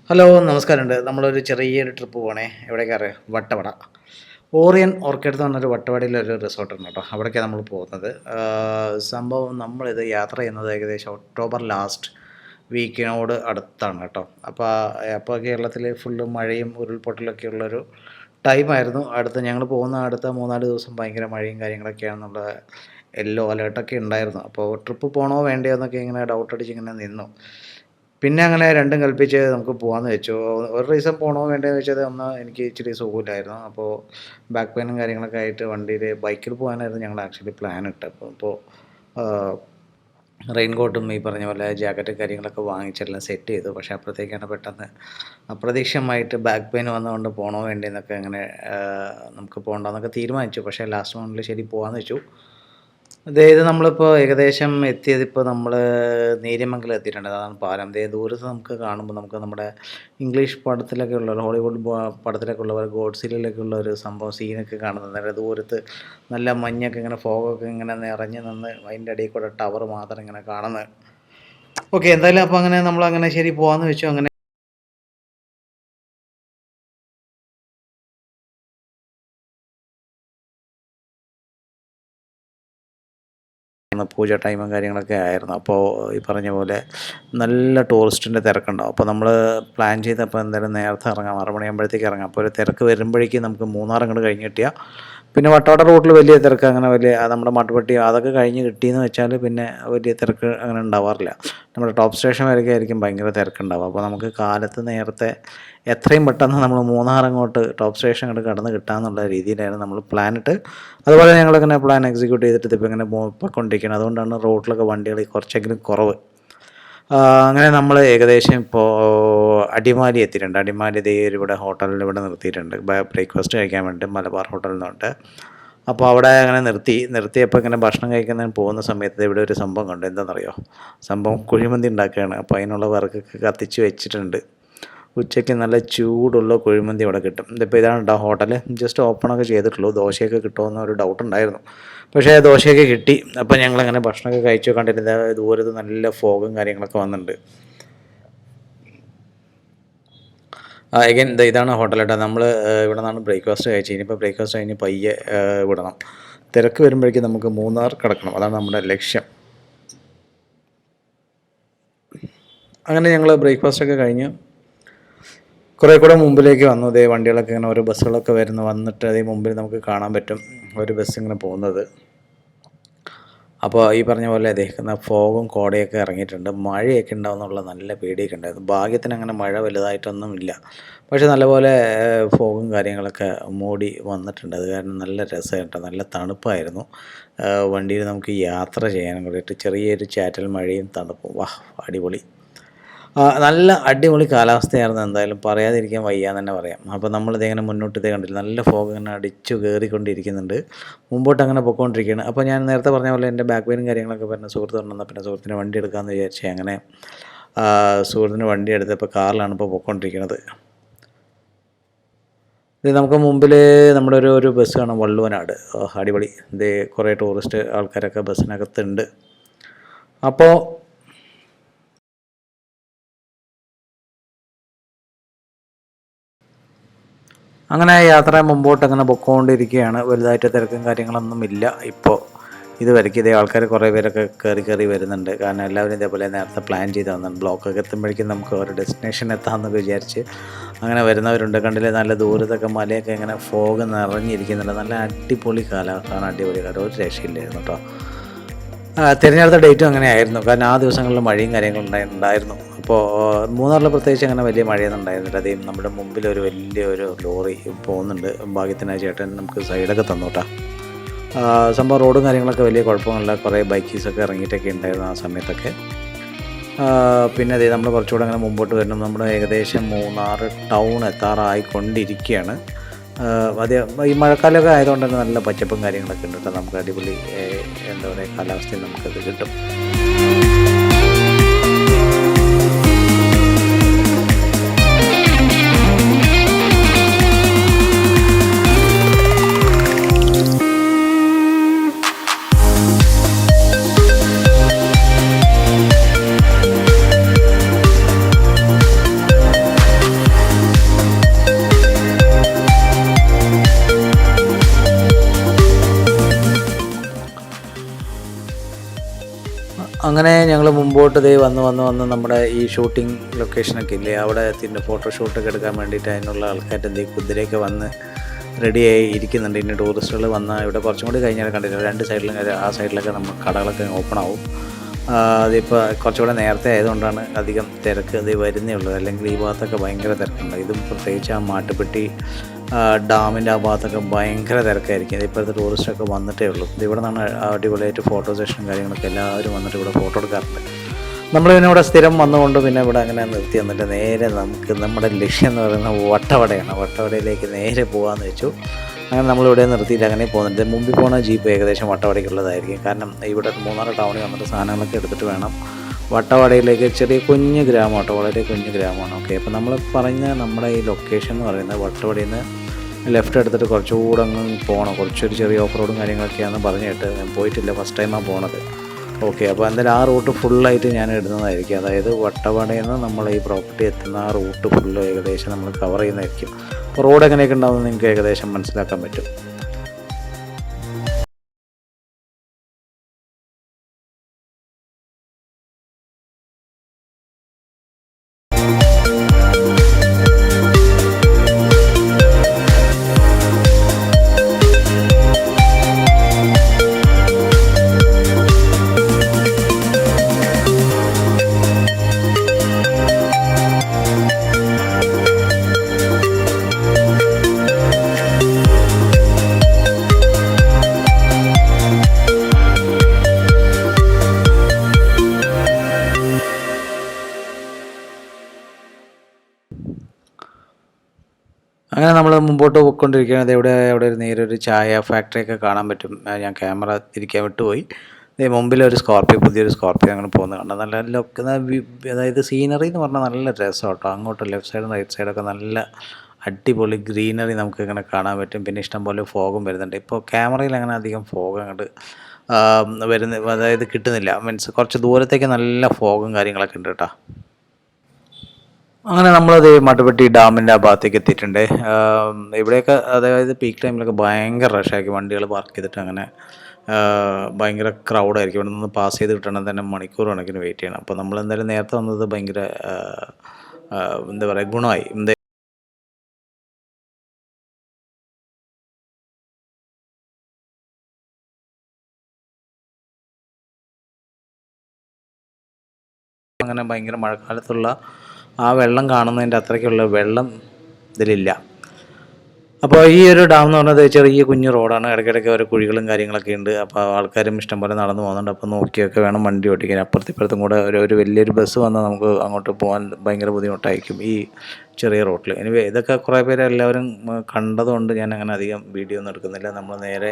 Hello നമസ്കാരമുണ്ട്. നമ്മളൊരു ചെറിയൊരു ട്രിപ്പ് പോകണേ. എവിടേക്കാ അറിയാം? വട്ടവട. ഓറിയൻ ഓർക്കിഡ് എന്ന് പറഞ്ഞൊരു വട്ടവടയിലൊരു റിസോർട്ടുണ്ട് കേട്ടോ. അവിടേക്കാണ് നമ്മൾ പോകുന്നത്. സംഭവം നമ്മളിത് യാത്ര ചെയ്യുന്നത് ഏകദേശം ഒക്ടോബർ ലാസ്റ്റ് വീക്കിനോട് അടുത്താണ് കേട്ടോ. അപ്പോൾ കേരളത്തിൽ ഫുള്ള് മഴയും ഉരുൾപൊട്ടലൊക്കെ ഉള്ളൊരു ടൈമായിരുന്നു. ഞങ്ങൾ പോകുന്ന അടുത്ത 3-4 ദിവസം ഭയങ്കര മഴയും കാര്യങ്ങളൊക്കെയാണെന്നുള്ള യെല്ലോ അലേർട്ടൊക്കെ ഉണ്ടായിരുന്നു. അപ്പോൾ ട്രിപ്പ് പോകണോ വേണ്ടയോ എന്നൊക്കെ ഇങ്ങനെ ഡൗട്ടടിച്ച് ഇങ്ങനെ നിന്നു. പിന്നെ അങ്ങനെ രണ്ടും കൽപ്പിച്ച് നമുക്ക് പോകാമെന്ന് വെച്ചു. ഒരു റീസൺ പോകണോ വേണ്ടയോന്ന് വെച്ചാൽ ഒന്ന് എനിക്ക് ഇച്ചിരി സുഖമില്ലായിരുന്നു. അപ്പോൾ ബാക്ക് പെയിനും കാര്യങ്ങളൊക്കെ ആയിട്ട് ബൈക്കിൽ പോകാനായിരുന്നു ഞങ്ങൾ ആക്ച്വലി പ്ലാൻ ഇട്ടത്. അപ്പോൾ റെയിൻ കോട്ടും ഈ പറഞ്ഞ പോലെ ജാക്കറ്റും കാര്യങ്ങളൊക്കെ വാങ്ങിച്ചെല്ലാം സെറ്റ് ചെയ്തു. പക്ഷേ അപ്പോഴത്തേക്കാണ് പെട്ടെന്ന് അപ്രതീക്ഷിതമായിട്ട് ബാക്ക് പെയിൻ വന്നതുകൊണ്ട് പോകണോ വേണ്ടേന്നൊക്കെ അങ്ങനെ നമുക്ക് പോകണ്ടെന്നൊക്കെ തീരുമാനിച്ചു. പക്ഷേ ലാസ്റ്റ് മൊമെൻറ്റിൽ ശരി പോകാമെന്ന് വെച്ചു. ഇത് നമ്മളിപ്പോൾ ഏകദേശം എത്തിയതിപ്പോൾ നമ്മൾ നേര്യമംഗലം എത്തിയിട്ടുണ്ട്. അതാണ് പാലം. ദൂരത്ത് നമുക്ക് കാണുമ്പോൾ നമുക്ക് നമ്മുടെ ഇംഗ്ലീഷ് പടത്തിലൊക്കെ ഉള്ള ഹോളിവുഡ് പടത്തിലൊക്കെ ഉള്ള പോലെ ഗോഡ്സിലൊക്കെ ഉള്ള ഒരു സംഭവം സീനൊക്കെ കാണുന്നത്. നേരെ ദൂരത്ത് നല്ല മഞ്ഞൊക്കെ ഇങ്ങനെ ഫോഗൊക്കെ ഇങ്ങനെ നിറഞ്ഞ് നിന്ന് അതിൻ്റെ ഇടയിൽ കൂടെ ടവർ മാത്രം ഇങ്ങനെ കാണുന്നത്. ഓക്കെ, എന്തായാലും അപ്പോൾ അങ്ങനെ നമ്മളങ്ങനെ ശരി പോകാമെന്ന് വെച്ചു. അങ്ങനെ പൂജ ടൈമും കാര്യങ്ങളൊക്കെ ആയിരുന്നു. അപ്പോൾ ഈ പറഞ്ഞ പോലെ നല്ല ടൂറിസ്റ്റിൻ്റെ തിരക്കുണ്ടാവും. അപ്പോൾ നമ്മൾ പ്ലാൻ ചെയ്തപ്പോൾ എന്തായാലും നേരത്തെ ഇറങ്ങാം, 6 മണിയാകുമ്പോഴത്തേക്ക് ഇറങ്ങാം. അപ്പോൾ ഒരു തിരക്ക് വരുമ്പോഴേക്കും നമുക്ക് മൂന്നാർ അങ്ങോട്ട് കഴിഞ്ഞ് കിട്ടിയാൽ പിന്നെ വട്ടവട റൂട്ടിൽ വലിയ തിരക്ക് അങ്ങനെ നമ്മുടെ മാട്ടുപ്പെട്ടി അതൊക്കെ കഴിഞ്ഞ് കിട്ടിയെന്ന് വെച്ചാൽ പിന്നെ വലിയ തിരക്ക് അങ്ങനെ ഉണ്ടാവാറില്ല. നമ്മുടെ ടോപ്പ് സ്റ്റേഷൻ വരെയൊക്കെ ആയിരിക്കും ഭയങ്കര തിരക്കുണ്ടാവുക. അപ്പോൾ നമുക്ക് കാലത്ത് നേരത്തെ എത്രയും പെട്ടെന്ന് നമ്മൾ മൂന്നാർ അങ്ങോട്ട് ടോപ്പ് സ്റ്റേഷൻ അങ്ങോട്ട് കടന്ന് കിട്ടാമെന്നുള്ള രീതിയിലായിരുന്നു നമ്മൾ പ്ലാനിട്ട്. അതുപോലെ ഞങ്ങളിങ്ങനെ പ്ലാൻ എക്സിക്യൂട്ട് ചെയ്തിട്ട് ഇപ്പോൾ ഇങ്ങനെ പോയിക്കൊണ്ടിരിക്കുകയാണ്. അതുകൊണ്ടാണ് റോഡിലൊക്കെ വണ്ടികൾ കുറച്ചെങ്കിലും കുറവ്. അങ്ങനെ നമ്മൾ ഏകദേശം ഇപ്പോൾ അടിമാലി എത്തിയിട്ടുണ്ട്. അടിമാലി ഇവിടെ ഹോട്ടലിൽ ഇവിടെ നിർത്തിയിട്ടുണ്ട് ബ്രേക്ക്ഫാസ്റ്റ് കഴിക്കാൻ വേണ്ടി, മലബാർ ഹോട്ടലിൽ നിന്നുണ്ട്. അപ്പോൾ അവിടെ അങ്ങനെ നിർത്തിയപ്പോൾ ഇങ്ങനെ ഭക്ഷണം കഴിക്കുന്നതിന് പോകുന്ന സമയത്ത് ഇവിടെ ഒരു സംഭവം കണ്ടു. എന്താണെന്നറിയോ? സംഭവം കുഴിമന്തി ഉണ്ടാക്കുകയാണ്. അപ്പോൾ അതിനുള്ള വിറകൊക്കെ കത്തിച്ച് വെച്ചിട്ടുണ്ട്. ഉച്ചയ്ക്ക് നല്ല ചൂടുള്ള കുഴിമന്തി അവിടെ കിട്ടും. ഇതിപ്പോൾ ഇതാണ് കേട്ടോ ഹോട്ടൽ. ജസ്റ്റ് ഓപ്പണൊക്കെ ചെയ്തിട്ടുള്ളൂ. ദോശയൊക്കെ കിട്ടുമെന്ന് ഒരു ഡൗട്ട് ഉണ്ടായിരുന്നു. പക്ഷേ ദോശയൊക്കെ കിട്ടി. അപ്പോൾ ഞങ്ങളങ്ങനെ ഭക്ഷണമൊക്കെ കഴിച്ചു കണ്ടിട്ട് ദൂരത്ത് നല്ല ഫോഗും കാര്യങ്ങളൊക്കെ വന്നിട്ടുണ്ട്. എഗൈൻ ഇതാണ് ഹോട്ടൽ കേട്ടോ. നമ്മൾ ഇവിടെ നിന്നാണ് ബ്രേക്ക്ഫാസ്റ്റ് കഴിച്ചത്. ഇനിയിപ്പോൾ ബ്രേക്ക്ഫാസ്റ്റ് കഴിഞ്ഞ് പയ്യെ വിടണം. തിരക്ക് വരുമ്പോഴേക്കും നമുക്ക് മൂന്നാർ കിടക്കണം. അതാണ് നമ്മുടെ ലക്ഷ്യം. അങ്ങനെ ഞങ്ങൾ ബ്രേക്ക്ഫാസ്റ്റൊക്കെ കഴിഞ്ഞ് കുറേ കൂടെ മുമ്പിലേക്ക് വന്നു. വണ്ടികളൊക്കെ ഇങ്ങനെ ഓരോ ബസ്സുകളൊക്കെ വന്നിട്ട് മുമ്പിൽ നമുക്ക് കാണാൻ പറ്റും ഒരു ബസ് ഇങ്ങനെ പോകുന്നത്. അപ്പോൾ ഈ പറഞ്ഞ പോലെ ഫോഗും കോടയൊക്കെ ഇറങ്ങിയിട്ടുണ്ട്. മഴയൊക്കെ ഉണ്ടാവുമെന്നുള്ള നല്ല പേടിയൊക്കെ ഉണ്ടായിരുന്നു. ഭാഗ്യത്തിന് അങ്ങനെ മഴ വലുതായിട്ടൊന്നുമില്ല. പക്ഷേ നല്ലപോലെ ഫോഗും കാര്യങ്ങളൊക്കെ മൂടി വന്നിട്ടുണ്ട്. അത് കാരണം നല്ല രസമായിട്ട് നല്ല തണുപ്പായിരുന്നു. വണ്ടിയിൽ നമുക്ക് യാത്ര ചെയ്യാനും കൂടിയിട്ട് ചെറിയൊരു ചാറ്റൽ മഴയും തണുപ്പും. അടിപൊളി. നല്ല അടിപൊളി കാലാവസ്ഥയായിരുന്നു. എന്തായാലും പറയാതിരിക്കാൻ വയ്യാന്ന് തന്നെ പറയാം. അപ്പോൾ നമ്മളിതിങ്ങനെ മുന്നോട്ട് കണ്ടില്ല. നല്ല ഫോഗ് ഇങ്ങനെ അടിച്ചു കയറിക്കൊണ്ടിരിക്കുന്നുണ്ട്. മുമ്പോട്ട് അങ്ങനെ പൊയ്ക്കൊണ്ടിരിക്കുകയാണ്. അപ്പോൾ ഞാൻ നേരത്തെ പറഞ്ഞ പോലെ എൻ്റെ ബാക്ക് പെയിനും കാര്യങ്ങളൊക്കെ പറഞ്ഞ സുഹൃത്ത് കൊണ്ടുവന്നാൽ പിന്നെ സുഹൃത്തിന് വണ്ടി എടുക്കാമെന്ന് വിചാരിച്ചേ. അങ്ങനെ സുഹൃത്തിന് വണ്ടി എടുത്തപ്പോൾ കാറിലാണ് ഇപ്പോൾ പൊയ്ക്കൊണ്ടിരിക്കുന്നത്. ഇത് നമുക്ക് മുമ്പിൽ നമ്മുടെ ഒരു ബസ് കാണാം, വള്ളുവനാട്. അടിപൊളി. കുറേ ടൂറിസ്റ്റ് ആൾക്കാരൊക്കെ ബസ്സിനകത്തുണ്ട്. അപ്പോൾ അങ്ങനെ യാത്ര മുമ്പോട്ട് അങ്ങനെ പൊയ്ക്കൊണ്ടിരിക്കുകയാണ്. വലുതായിട്ട് തിരക്കും കാര്യങ്ങളൊന്നും ഇല്ല ഇപ്പോൾ ഇതുവരെയ്ക്ക്. ആൾക്കാർ കുറേ പേരൊക്കെ കയറി വരുന്നുണ്ട്. കാരണം എല്ലാവരും ഇതേപോലെ നേരത്തെ പ്ലാൻ ചെയ്ത് വന്നിട്ടുണ്ട്. ബ്ലോക്കൊക്കെ എത്തുമ്പോഴേക്കും നമുക്ക് ഒരു ഡെസ്റ്റിനേഷൻ എത്താമെന്നൊക്കെ വിചാരിച്ച് അങ്ങനെ വരുന്നവരുണ്ട്. കണ്ടില്ലേ, നല്ല ദൂരത്തൊക്കെ മലയൊക്കെ ഇങ്ങനെ ഫോഗ് നിറഞ്ഞിരിക്കുന്നുണ്ട്. നല്ല അടിപൊളി കാലമാണ്. അടിപൊളി കാലം, ഒരു രക്ഷയില്ലായിരുന്നു കേട്ടോ. തിരഞ്ഞെടുത്ത ഡേറ്റും അങ്ങനെ ആയിരുന്നു. കാരണം ആ ദിവസങ്ങളിൽ മഴയും കാര്യങ്ങളും ഉണ്ടായിരുന്നു. അപ്പോൾ മൂന്നാറിൽ പ്രത്യേകിച്ച് അങ്ങനെ വലിയ മഴയൊന്നും ഉണ്ടായിരുന്നില്ല. അതേ നമ്മുടെ മുമ്പിൽ വലിയൊരു ലോറി പോകുന്നുണ്ട്. ഭാഗ്യത്തിന് ചേട്ടൻ നമുക്ക് സൈഡൊക്കെ തന്നു കേട്ടോ. സംഭവം റോഡും കാര്യങ്ങളൊക്കെ വലിയ കുഴപ്പമില്ല. കുറേ ബൈക്കീസൊക്കെ ഇറങ്ങിയിട്ടൊക്കെ ഉണ്ടായിരുന്നു ആ സമയത്തൊക്കെ. പിന്നെ നമ്മൾ കുറച്ചുകൂടെ അങ്ങനെ മുമ്പോട്ട് വരുന്നു. നമ്മൾ ഏകദേശം മൂന്നാർ ടൗൺ എത്താറായിക്കൊണ്ടിരിക്കുകയാണ്. ഈ മഴക്കാലമൊക്കെ ആയതുകൊണ്ട് തന്നെ നല്ല പച്ചപ്പും കാര്യങ്ങളൊക്കെ ഉണ്ട് കേട്ടോ. നമുക്ക് അടിപൊളി എന്താ പറയുക കാലാവസ്ഥയിൽ നമുക്കത് കിട്ടും. അങ്ങനെ ഞങ്ങൾ മുമ്പോട്ട് വന്ന് നമ്മുടെ ഈ ഷൂട്ടിംഗ് ലൊക്കേഷനൊക്കെ ഇല്ലേ, അവിടെ ഫോട്ടോഷൂട്ടൊക്കെ എടുക്കാൻ വേണ്ടിയിട്ട് അതിനുള്ള ആൾക്കാർ കുതിരയൊക്കെ വന്ന് റെഡിയായി ഇരിക്കുന്നുണ്ട്. ഇനി ടൂറിസ്റ്റുകൾ വന്നാൽ ഇവിടെ കുറച്ചും കൂടി കഴിഞ്ഞാൽ കണ്ടില്ല, 2 സൈഡിലും ആ സൈഡിലൊക്കെ നമ്മൾ കടകളൊക്കെ ഓപ്പൺ ആവും. അതിപ്പോൾ കുറച്ചുകൂടെ നേരത്തെ ആയതുകൊണ്ടാണ് അധികം തിരക്ക് വരുന്നേ ഉള്ളൂ. അല്ലെങ്കിൽ ഈ ഭാഗത്തൊക്കെ ഭയങ്കര തിരക്കുണ്ട്. ഇതും പ്രത്യേകിച്ച് ആ മാട്ടുപ്പെട്ടി ഡാമിൻ്റെ ആ ഭാഗത്തൊക്കെ ഭയങ്കര തിരക്കായിരിക്കും. ഇപ്പോഴത്തെ ടൂറിസ്റ്റൊക്കെ വന്നിട്ടേ ഉള്ളൂ. ഇവിടെ നിന്നാണ് അടിപൊളിയായിട്ട് ഫോട്ടോ സെഷനും കാര്യങ്ങളൊക്കെ എല്ലാവരും വന്നിട്ട് ഇവിടെ ഫോട്ടോ എടുക്കാറുണ്ട്. നമ്മൾ പിന്നെ ഇവിടെ സ്ഥിരം വന്നുകൊണ്ട് പിന്നെ ഇവിടെ അങ്ങനെ നിർത്തി വന്നിട്ട് നേരെ നമുക്ക് നമ്മുടെ ലക്ഷ്യം എന്ന് പറയുന്നത് വട്ടവടയാണ്. വട്ടവടയിലേക്ക് നേരെ പോകാമെന്ന് വെച്ചു. അങ്ങനെ നമ്മളിവിടെ നിർത്തിയിട്ട് അങ്ങനെ പോകുന്നുണ്ട്. മുമ്പിൽ പോകുന്ന ജീപ്പ് ഏകദേശം വട്ടവടയ്ക്കുള്ളതായിരിക്കും. കാരണം ഇവിടെ മൂന്നാർ ടൗണിൽ വന്നിട്ട് സാധനങ്ങളൊക്കെ എടുത്തിട്ട് വേണം വട്ടവടയിലേക്ക്. ചെറിയ കുഞ്ഞ് ഗ്രാമം വളരെ കുഞ്ഞ് ഗ്രാമമാണ്. ഓക്കെ, അപ്പോൾ നമ്മൾ പറഞ്ഞ നമ്മുടെ ഈ ലൊക്കേഷൻ എന്ന് പറയുന്നത് വട്ടവടയിൽ നിന്ന് ലെഫ്റ്റ് എടുത്തിട്ട് കുറച്ചുകൂടെ അങ്ങ് പോകണം. കുറച്ചൊരു ചെറിയ ഓഫ് റോഡും കാര്യങ്ങളൊക്കെയാണെന്ന് പറഞ്ഞിട്ട് ഞാൻ പോയിട്ടില്ല, ഫസ്റ്റ് ടൈമാണ് പോണത്. ഓക്കെ, അപ്പോൾ എന്തായാലും ആ റൂട്ട് ഫുള്ളായിട്ട് ഞാൻ ഇടുന്നതായിരിക്കും. അതായത് വട്ടവടയിൽ നിന്ന് നമ്മൾ ഈ പ്രോപ്പർട്ടി എത്തുന്ന ആ റൂട്ട് ഫുള്ള് ഏകദേശം നമ്മൾ കവർ ചെയ്യുന്നതായിരിക്കും. അപ്പോൾ റോഡ് എങ്ങനെയൊക്കെ ഉണ്ടാകുമെന്ന് നിങ്ങൾക്ക് ഏകദേശം മനസ്സിലാക്കാൻ പറ്റും. അങ്ങനെ നമ്മൾ മുമ്പോട്ട് പോയിക്കൊണ്ടിരിക്കുകയാണ്. അവിടെ ഒരു നേരൊരു ചായ ഫാക്ടറിയൊക്കെ കാണാൻ പറ്റും. ഞാൻ ക്യാമറ തിരിക്കാൻ വിട്ടുപോയി. മുമ്പിലൊരു പുതിയൊരു സ്കോർപ്പിയോ അങ്ങനെ പോകുന്നത് കണ്ടോ. നല്ല അതായത് സീനറി എന്ന് പറഞ്ഞാൽ നല്ല രസം കേട്ടോ. അങ്ങോട്ട് ലെഫ്റ്റ് സൈഡും റൈറ്റ് സൈഡൊക്കെ നല്ല അടിപൊളി ഗ്രീനറി നമുക്ക് ഇങ്ങനെ കാണാൻ പറ്റും. പിന്നെ ഇഷ്ടംപോലെ ഫോഗും വരുന്നുണ്ട്. ഇപ്പോൾ ക്യാമറയിൽ അങ്ങനെ അധികം ഫോഗ് അങ്ങോട്ട് അതായത് കിട്ടുന്നില്ല. മീൻസ് കുറച്ച് ദൂരത്തേക്ക് നല്ല ഫോഗും കാര്യങ്ങളൊക്കെ ഉണ്ട് കേട്ടോ. അങ്ങനെ നമ്മളത് മാട്ടുപ്പെട്ടി ഡാമിൻ്റെ ആ ഭാഗത്തേക്ക് എത്തിയിട്ടുണ്ട്. ഇവിടെയൊക്കെ അതായത് പീക്ക് ടൈമിലൊക്കെ ഭയങ്കര റഷാക്കി വണ്ടികൾ പാർക്ക് ചെയ്തിട്ട് അങ്ങനെ ഭയങ്കര ക്രൗഡായിരിക്കും. ഇവിടെ നിന്ന് പാസ് ചെയ്ത് കിട്ടണമെങ്കിൽ തന്നെ മണിക്കൂർ കണക്കിന് വെയിറ്റ് ചെയ്യണം. അപ്പോൾ നമ്മൾ എന്തായാലും നേരത്തെ വന്നത് ഭയങ്കര എന്താ പറയുക ഗുണമായി. അങ്ങനെ ഭയങ്കര മഴക്കാലത്തുള്ള ആ വെള്ളം കാണുന്നതിൻ്റെ അത്രയ്ക്കുള്ള വെള്ളം ഇതിലില്ല. അപ്പോൾ ഈ ഒരു ഡാം എന്ന് പറഞ്ഞത് ചെറിയ കുഞ്ഞു റോഡാണ്. ഇടയ്ക്കിടയ്ക്ക് ഓരോ കുഴികളും കാര്യങ്ങളൊക്കെ ഉണ്ട്. അപ്പോൾ ആൾക്കാരും ഇഷ്ടംപോലെ നടന്നു പോകുന്നുണ്ട്. അപ്പോൾ നോക്കിയൊക്കെ വേണം വണ്ടി ഓടിക്കാൻ. അപ്പുറത്തും കൂടെ ഒരു വലിയൊരു ബസ് വന്നാൽ നമുക്ക് അങ്ങോട്ട് പോകാൻ ഭയങ്കര ബുദ്ധിമുട്ടായിരിക്കും ഈ ചെറിയ റോട്ടിൽ. എനിവേ ഇതൊക്കെ കുറേ പേര് എല്ലാവരും കണ്ടതുകൊണ്ട് ഞാൻ അങ്ങനെ അധികം വീഡിയോ ഒന്നും എടുക്കുന്നില്ല. നമ്മൾ നേരെ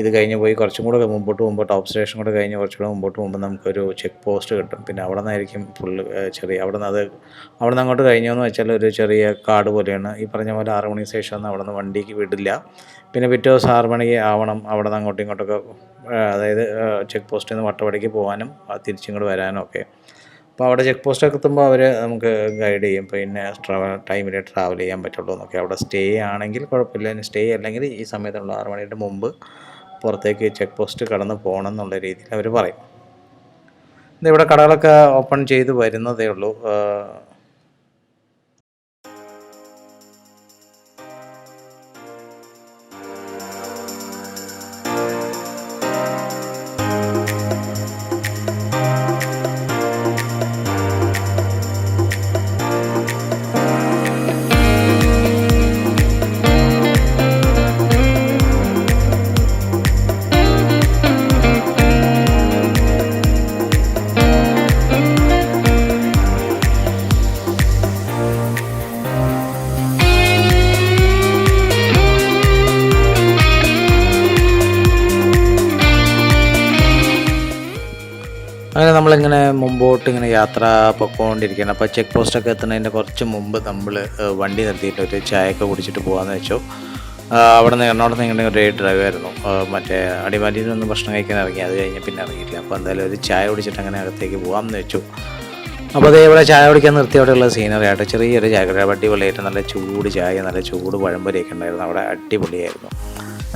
ഇത് കഴിഞ്ഞ് പോയി കുറച്ചും കൂടെ മുമ്പോട്ട് പോകുമ്പോൾ ടോപ്പ് സ്റ്റേഷൻ കൂടെ കഴിഞ്ഞ് കുറച്ചുകൂടെ മുമ്പോട്ട് പോകുമ്പോൾ നമുക്കൊരു ചെക്ക് പോസ്റ്റ് കിട്ടും. പിന്നെ അവിടെ നിന്നായിരിക്കും ഫുള്ള് അവിടെ നിന്ന് അങ്ങോട്ട് കഴിഞ്ഞതെന്ന് വെച്ചാൽ ഒരു ചെറിയ കാട് പോലെയാണ്. ഈ പറഞ്ഞ പോലെ 6 മണിക്ക് ശേഷം ഒന്നും അവിടെ നിന്ന് വണ്ടിക്ക് വിടില്ല. പിന്നെ പിറ്റേ ദിവസം 6 മണിക്ക് ആവണം അവിടെ നിന്ന് അങ്ങോട്ടും ഇങ്ങോട്ടൊക്കെ, അതായത് ചെക്ക് പോസ്റ്റിൽ നിന്ന് വട്ടവടയ്ക്ക് പോകാനും തിരിച്ചിങ്ങോട്ട് വരാനും ഒക്കെ. അപ്പോൾ അവിടെ ചെക്ക് പോസ്റ്റൊക്കെ എത്തുമ്പോൾ അവർ നമുക്ക് ഗൈഡ് ചെയ്യും. പിന്നെ ടൈമിൽ ട്രാവൽ ചെയ്യാൻ പറ്റുള്ളൂ എന്നൊക്കെ. അവിടെ സ്റ്റേ ആണെങ്കിൽ കുഴപ്പമില്ല. സ്റ്റേ അല്ലെങ്കിൽ ഈ സമയത്തുള്ള 6 മണിയുടെ മുമ്പ് പുറത്തേക്ക് ചെക്ക് പോസ്റ്റ് കടന്ന് പോകണം എന്നുള്ള രീതിയിൽ അവർ പറയും. ഇവിടെ കടകളൊക്കെ ഓപ്പൺ ചെയ്ത് വരുന്നതേ ഉള്ളൂ. അങ്ങനെ നമ്മളിങ്ങനെ മുമ്പോട്ട് ഇങ്ങനെ യാത്ര പൊയ്ക്കൊണ്ടിരിക്കുകയാണ്. അപ്പോൾ ചെക്ക് പോസ്റ്റൊക്കെ എത്തുന്നതിൻ്റെ കുറച്ച് മുമ്പ് നമ്മൾ വണ്ടി നിർത്തിയിട്ട് ഒരു ചായയൊക്കെ കുടിച്ചിട്ട് പോകാമെന്ന് വെച്ചു. അവിടെ നിന്ന് എറണാകുളത്ത് ഇങ്ങനെ ഒരു ഡ്രൈവ് ആയിരുന്നു. മറ്റേ അടിമാലിയിൽ നിന്ന് ഭക്ഷണം കഴിക്കാൻ ഇറങ്ങി. അത് കഴിഞ്ഞ് പിന്നെ ഇറങ്ങിയിട്ടില്ല. അപ്പോൾ എന്തായാലും ഒരു ചായ കുടിച്ചിട്ട് അങ്ങനെ അകത്തേക്ക് പോകാമെന്ന് വെച്ചു. അപ്പോൾ അതേ ഇവിടെ ചായ കുടിക്കാൻ നിർത്തി അവിടെയുള്ള സീനറി ആയിട്ട് ചെറിയൊരു ചായ അടിപൊളിയായിട്ട് നല്ല ചൂട് ചായ, നല്ല ചൂട് പഴംപൊരിയൊക്കെ ഉണ്ടായിരുന്നു അവിടെ. അടിപൊളിയായിരുന്നു.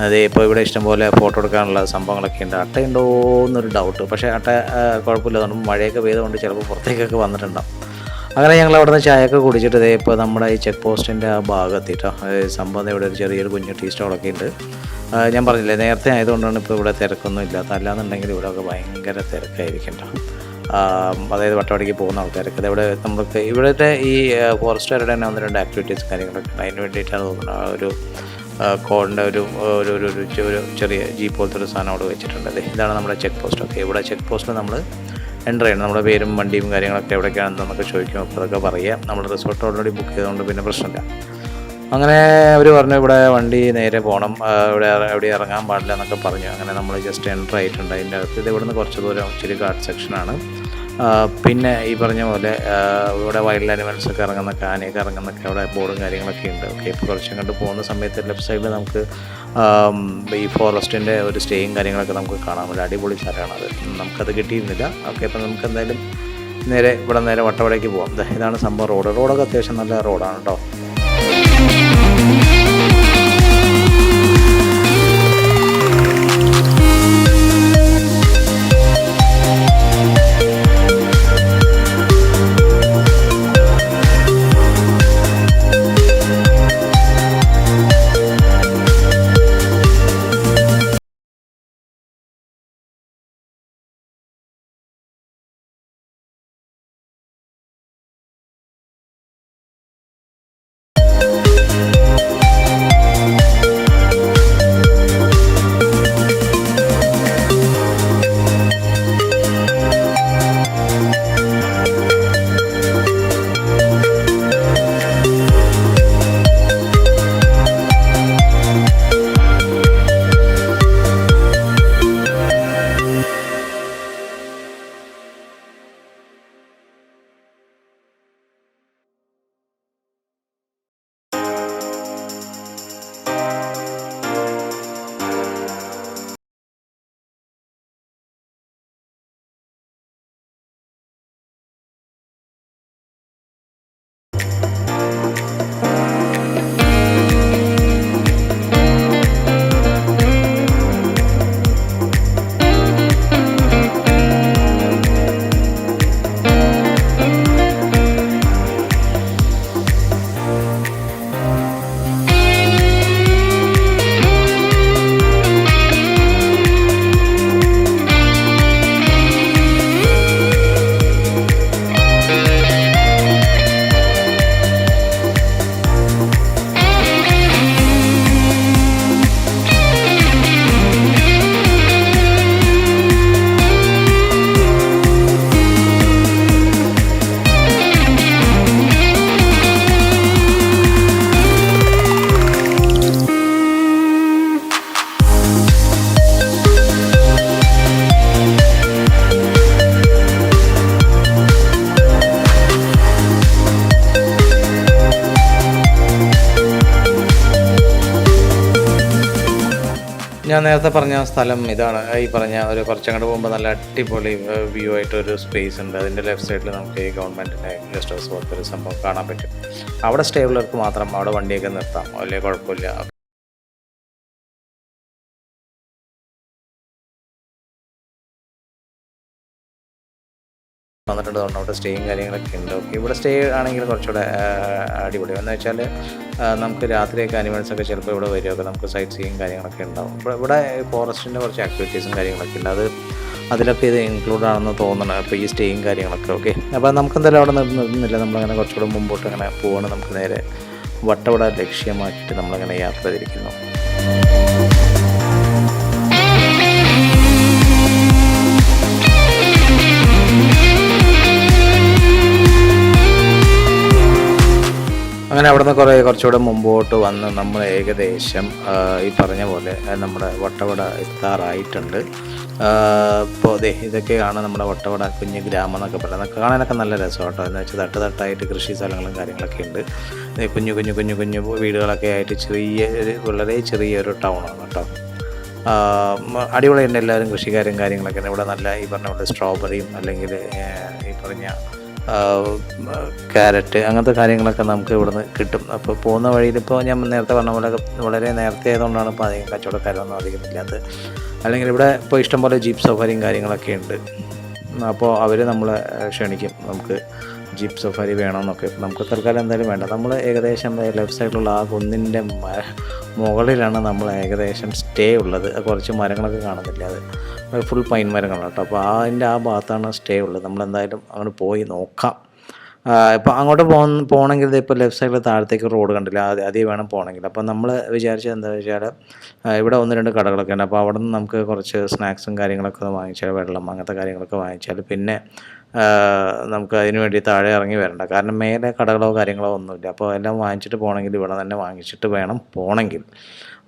അതെ, ഇപ്പോൾ ഇവിടെ ഇഷ്ടംപോലെ ഫോട്ടോ എടുക്കാനുള്ള സംഭവങ്ങളൊക്കെ ഉണ്ട്. അട്ടയുണ്ടോ എന്നൊരു ഡൗട്ട്. പക്ഷേ അട്ട കുഴപ്പമില്ല, അതുകൊണ്ട് മഴയൊക്കെ പെയ്തുകൊണ്ട് ചിലപ്പോൾ പുറത്തേക്കൊക്കെ വന്നിട്ടുണ്ടാവും. അങ്ങനെ ഞങ്ങൾ അവിടെ നിന്ന് ചായയൊക്കെ കുടിച്ചിട്ട് ഇതേ ഇപ്പോൾ നമ്മുടെ ഈ ചെക്ക് പോസ്റ്റിൻ്റെ ആ ഭാഗത്തിട്ടോ സംഭവം ഇവിടെ ഒരു ചെറിയൊരു കുഞ്ഞു ടീ സ്റ്റോളൊക്കെ ഉണ്ട്. ഞാൻ പറഞ്ഞില്ലേ, നേരത്തെ ആയതുകൊണ്ടാണ് ഇപ്പോൾ ഇവിടെ തിരക്കൊന്നും ഇല്ലാത്ത. അല്ലാന്നുണ്ടെങ്കിൽ ഇവിടെയൊക്കെ ഭയങ്കര തിരക്കായിരിക്കും കേട്ടോ. അതായത് വട്ടവടയ്ക്ക് പോകുന്ന ആൾക്കാരൊക്കെ ഇതെവിടെ നമുക്ക് ഇവിടുത്തെ ഈ ഫോറസ്റ്റുകാരുടെ തന്നെ 1-2 ആക്ടിവിറ്റീസ് കാര്യങ്ങളൊക്കെ ഉണ്ട്. അതിന് വേണ്ടിയിട്ടാണ് തോന്നുന്നത് ഒരു കോളിൻ്റെ ഒരു ചെറിയ ജീപ്പ് പോലത്തെ ഒരു സാധനം അവിടെ വെച്ചിട്ടുണ്ട്. ഇതാണ് നമ്മുടെ ചെക്ക് പോസ്റ്റൊക്കെ. ഇവിടെ ചെക്ക് പോസ്റ്റിൽ നമ്മൾ എൻ്റർ ചെയ്യണം. നമ്മുടെ പേരും വണ്ടിയും കാര്യങ്ങളൊക്കെ എവിടേക്കാണെന്നൊക്കെ ചോദിക്കും. അപ്പോൾ അതൊക്കെ പറയുക. നമ്മൾ റിസോർട്ട് ഓൾറെഡി ബുക്ക് ചെയ്തുകൊണ്ട് പിന്നെ പ്രശ്നമില്ല. അങ്ങനെ അവർ പറഞ്ഞു ഇവിടെ വണ്ടി നേരെ പോകണം, എവിടെ ഇറങ്ങാൻ പാടില്ല എന്നൊക്കെ പറഞ്ഞു. അങ്ങനെ നമ്മൾ ജസ്റ്റ് എൻ്റർ ആയിട്ടുണ്ട് അതിൻ്റെ അകത്ത്. ഇത് ഇവിടുന്ന് കുറച്ച് ദൂരം ഇച്ചിരി ഗാർഡ് സെക്ഷനാണ്. പിന്നെ ഈ പറഞ്ഞ പോലെ ഇവിടെ വൈൽഡ് ആനിമൽസൊക്കെ ഇറങ്ങുന്ന ആനയൊക്കെ ഇറങ്ങുന്നൊക്കെ അവിടെ ബോർഡും കാര്യങ്ങളൊക്കെ ഉണ്ട്. ഓക്കെ, ഇപ്പോൾ കുറച്ചും കണ്ട് പോകുന്ന സമയത്ത് ലെഫ്റ്റ് സൈഡിൽ നമുക്ക് ഈ ഫോറസ്റ്റിൻ്റെ ഒരു സ്റ്റേയും കാര്യങ്ങളൊക്കെ നമുക്ക് കാണാൻ പറ്റും. അടിപൊളി സ്ഥലമാണത്. നമുക്കത് കിട്ടിയിരുന്നില്ല. ഓക്കെ, അപ്പോൾ നമുക്ക് എന്തായാലും നേരെ വട്ടവടയ്ക്ക് പോകാം. ഇതാണ് സംഭവം. റോഡൊക്കെ അത്യാവശ്യം നല്ല റോഡാണ് കേട്ടോ. ഞാൻ നേരത്തെ പറഞ്ഞ സ്ഥലം ഇതാണ്. ഈ പറഞ്ഞ ഒരു കുറച്ചങ്ങോട്ട് പോകുമ്പോൾ നല്ല അടിപൊളി വ്യൂ ആയിട്ടൊരു സ്പേസ് ഉണ്ട്. അതിൻ്റെ ലെഫ്റ്റ് സൈഡിൽ നമുക്ക് ഈ ഗവൺമെൻറ്റിൻ്റെ ഗസ്റ്റ് ഹൗസ് പോലത്തെ ഒരു സംഭവം കാണാൻ പറ്റും. അവിടെ സ്റ്റേ ഉള്ളവർക്ക് മാത്രം അവിടെ വണ്ടിയൊക്കെ നിർത്താം, വലിയ കുഴപ്പമില്ല. വന്നിട്ടുണ്ട് തോന്നുന്നു. അവിടെ സ്റ്റേയും കാര്യങ്ങളൊക്കെ ഉണ്ട്. ഓക്കെ, ഇവിടെ സ്റ്റേ ആണെങ്കിൽ കുറച്ചുകൂടെ അടിപൊളി എന്ന് വെച്ചാൽ നമുക്ക് രാത്രിയൊക്കെ അനിമൽസൊക്കെ ചിലപ്പോൾ ഇവിടെ വരികയൊക്കെ നമുക്ക് സൈറ്റ് സീയും കാര്യങ്ങളൊക്കെ ഉണ്ടാവും. ഇവിടെ ഫോറസ്റ്റിൻ്റെ കുറച്ച് ആക്ടിവിറ്റീസും കാര്യങ്ങളൊക്കെ ഉണ്ട്. അതിലൊക്കെ ഇത് ഇൻക്ലൂഡ് ആണെന്ന് തോന്നണം. അപ്പോൾ ഈ സ്റ്റേയും കാര്യങ്ങളൊക്കെ. ഓക്കെ, അപ്പോൾ നമുക്ക് എന്തായാലും അവിടെ നിർത്തുന്നില്ല. നമ്മളങ്ങനെ കുറച്ചുകൂടെ മുമ്പോട്ട് അങ്ങനെ പോവാണ്. നമുക്ക് നേരെ വട്ടവട ലക്ഷ്യമാക്കിയിട്ട് നമ്മളങ്ങനെ യാത്ര തിരിക്കുന്നു. അങ്ങനെ അവിടെ നിന്ന് കുറച്ചുകൂടെ മുമ്പോട്ട് വന്ന് നമ്മൾ ഏകദേശം ഈ പറഞ്ഞ പോലെ നമ്മുടെ വട്ടവട എത്താറായിട്ടുണ്ട്. ഇപ്പോൾ ഇതൊക്കെയാണ് നമ്മുടെ വട്ടവട കുഞ്ഞ് ഗ്രാമം എന്നൊക്കെ പറയുന്നത്. കാണാനൊക്കെ നല്ല രസമാട്ടോ. എന്ന് വെച്ചാൽ തട്ടായിട്ട് കൃഷി സ്ഥലങ്ങളും കാര്യങ്ങളൊക്കെ ഉണ്ട്. കുഞ്ഞു വീടുകളൊക്കെ ആയിട്ട് വളരെ ചെറിയൊരു ടൗണാണ് കേട്ടോ. അടിപൊളിയുണ്ട്. എല്ലാവരും കൃഷിക്കാരും കാര്യങ്ങളൊക്കെ ഇവിടെ നല്ല ഈ പറഞ്ഞ പോലെ സ്ട്രോബെറിയും അല്ലെങ്കിൽ ഈ പറഞ്ഞ ക്യാരറ്റ് അങ്ങനത്തെ കാര്യങ്ങളൊക്കെ നമുക്ക് ഇവിടുന്ന് കിട്ടും. അപ്പോൾ പോകുന്ന വഴിയിൽ ഇപ്പോൾ ഞാൻ നേരത്തെ പറഞ്ഞ പോലെ വളരെ നേരത്തെ ആയതുകൊണ്ടാണ് ഇപ്പോൾ അധികം കച്ചവടക്കാരൊന്നും അധികം ഇല്ലാത്തത്. അല്ലെങ്കിൽ ഇവിടെ ഇപ്പോൾ ഇഷ്ടംപോലെ ജീപ്പ് സഫാരിയും കാര്യങ്ങളൊക്കെ ഉണ്ട്. അപ്പോൾ അവർ നമ്മളെ ക്ഷണിക്കും, നമുക്ക് ജീപ്പ് സഫാരി വേണമെന്നൊക്കെ. നമുക്ക് തൽക്കാലം എന്തായാലും വേണ്ട. നമ്മൾ ഏകദേശം ലെഫ്റ്റ് സൈഡിലുള്ള ആ കുന്നിൻ്റെ മുകളിലാണ് നമ്മൾ ഏകദേശം സ്റ്റേ ഉള്ളത്. കുറച്ച് മരങ്ങളൊക്കെ കാണുന്നില്ല, അത് ഫുൾ പൈൻ മരങ്ങളാണ് കേട്ടോ. അപ്പോൾ അതിൻ്റെ ആ ഭാഗത്താണ് സ്റ്റേ ഉള്ളത്. നമ്മളെന്തായാലും അങ്ങോട്ട് പോയി നോക്കാം. ഇപ്പോൾ അങ്ങോട്ട് പോകണമെങ്കിൽ ഇപ്പോൾ ലെഫ്റ്റ് സൈഡിൽ താഴത്തേക്ക് റോഡ് കണ്ടില്ല, ആദ്യം വേണം പോകണമെങ്കിൽ. അപ്പോൾ നമ്മൾ വിചാരിച്ചത് എന്താണെന്ന് വെച്ചാൽ ഇവിടെ 1-2 കടകളൊക്കെ ഉണ്ട്. അപ്പോൾ അവിടെ നിന്ന് നമുക്ക് കുറച്ച് സ്നാക്സും കാര്യങ്ങളൊക്കെ വാങ്ങിച്ചാൽ, വെള്ളം അങ്ങനത്തെ കാര്യങ്ങളൊക്കെ വാങ്ങിച്ചാൽ പിന്നെ നമുക്ക് അതിന് വേണ്ടി താഴെ ഇറങ്ങി വരണ്ട. കാരണം മേലെ കടകളോ കാര്യങ്ങളോ ഒന്നുമില്ല. അപ്പോൾ എല്ലാം വാങ്ങിച്ചിട്ട് പോകണമെങ്കിൽ ഇവിടെ തന്നെ വാങ്ങിച്ചിട്ട് വേണം പോകണമെങ്കിൽ.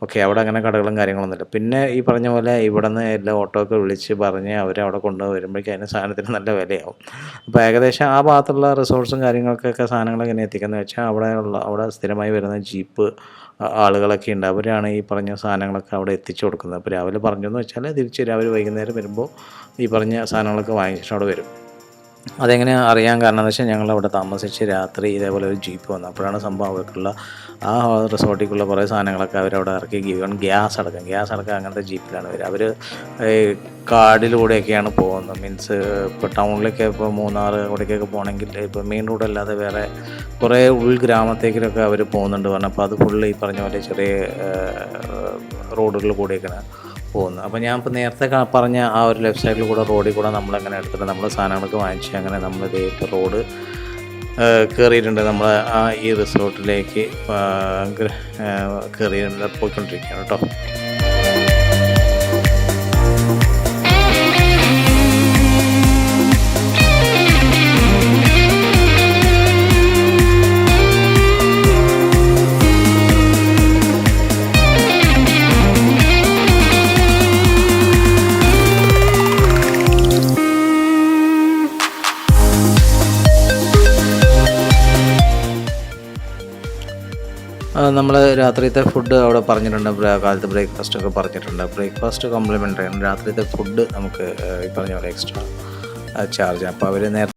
ഓക്കെ, അവിടെ അങ്ങനെ കടകളും കാര്യങ്ങളൊന്നുമില്ല. പിന്നെ ഈ പറഞ്ഞ പോലെ ഇവിടെ നിന്ന് എല്ലാ ഓട്ടോ ഒക്കെ വിളിച്ച് പറഞ്ഞ് അവരവിടെ കൊണ്ടുവരുമ്പോഴേക്കും അതിന് സാധനത്തിന് നല്ല വിലയാവും. അപ്പോൾ ഏകദേശം ആ ഭാഗത്തുള്ള റിസോർട്ട്സും കാര്യങ്ങൾക്കൊക്കെ സാധനങ്ങൾ എങ്ങനെ എത്തിക്കുന്നത് വെച്ചാൽ അവിടെ സ്ഥിരമായി വരുന്ന ജീപ്പ് ആളുകളൊക്കെ ഉണ്ട്. അവരാണ് ഈ പറഞ്ഞ സാധനങ്ങളൊക്കെ അവിടെ എത്തിച്ചു കൊടുക്കുന്നത്. അപ്പോൾ രാവിലെ പറഞ്ഞതെന്ന് വെച്ചാൽ തിരിച്ച് രാവിലെ വൈകുന്നേരം വരുമ്പോൾ ഈ പറഞ്ഞ സാധനങ്ങളൊക്കെ വാങ്ങിച്ചിട്ട് അവിടെ വരും. അതെങ്ങനെ അറിയാൻ കാരണം എന്ന് വെച്ചാൽ ഞങ്ങളവിടെ താമസിച്ച് രാത്രി ഇതേപോലെ ഒരു ജീപ്പ് വന്നു. അപ്പോഴാണ് സംഭവം അവർക്കുള്ള ആ റിസോർട്ടിലേക്കുള്ള കുറേ സാധനങ്ങളൊക്കെ അവരവിടെ ഇറക്കി. ഗ്യാസ് അടക്കം അങ്ങനത്തെ ജീപ്പിലാണ് വരിക. അവർ കാടിലൂടെയൊക്കെയാണ് പോകുന്നത്. മീൻസ് ഇപ്പോൾ ടൗണിലേക്ക് ഇപ്പോൾ മൂന്നാർ അവിടേക്കൊക്കെ പോകണമെങ്കിൽ ഇപ്പോൾ മെയിൻ റോഡല്ലാതെ വേറെ കുറേ ഉൾഗ്രാമത്തേക്കൊക്കെ അവർ പോകുന്നുണ്ട് പറഞ്ഞു. അപ്പോൾ അത് ഫുള്ള് ഈ പറഞ്ഞ പോലെ ചെറിയ റോഡുകളിൽ കൂടെയൊക്കെയാണ് പോകുന്നത്. അപ്പോൾ ഞാൻ ഇപ്പോൾ നേരത്തെ പറഞ്ഞ ആ ഒരു ലെഫ്റ്റ് സൈഡിൽ കൂടെ റോഡിൽ കൂടെ നമ്മളങ്ങനെ എടുത്തിട്ട് നമ്മൾ സാധനങ്ങളൊക്കെ വാങ്ങിച്ച് അങ്ങനെ നമ്മൾ ഇപ്പോൾ റോഡ് കയറിയിട്ടുണ്ട്. നമ്മൾ ഈ റിസോർട്ടിലേക്ക് പോയിക്കൊണ്ടിരിക്കുകയാണ് കേട്ടോ. നമ്മൾ രാത്രിയത്തെ ഫുഡ് അവിടെ പറഞ്ഞിട്ടുണ്ട്. കാലത്ത് ബ്രേക്ക്ഫാസ്റ്റൊക്കെ പറഞ്ഞിട്ടുണ്ട്. ബ്രേക്ക്ഫാസ്റ്റ് കോംപ്ലിമെൻ്ററി ആണ്. രാത്രിയത്തെ ഫുഡ് നമുക്ക് ഈ പറഞ്ഞ പോലെ എക്സ്ട്രാ ചാർജ്. അപ്പോൾ അവർ നേരത്തെ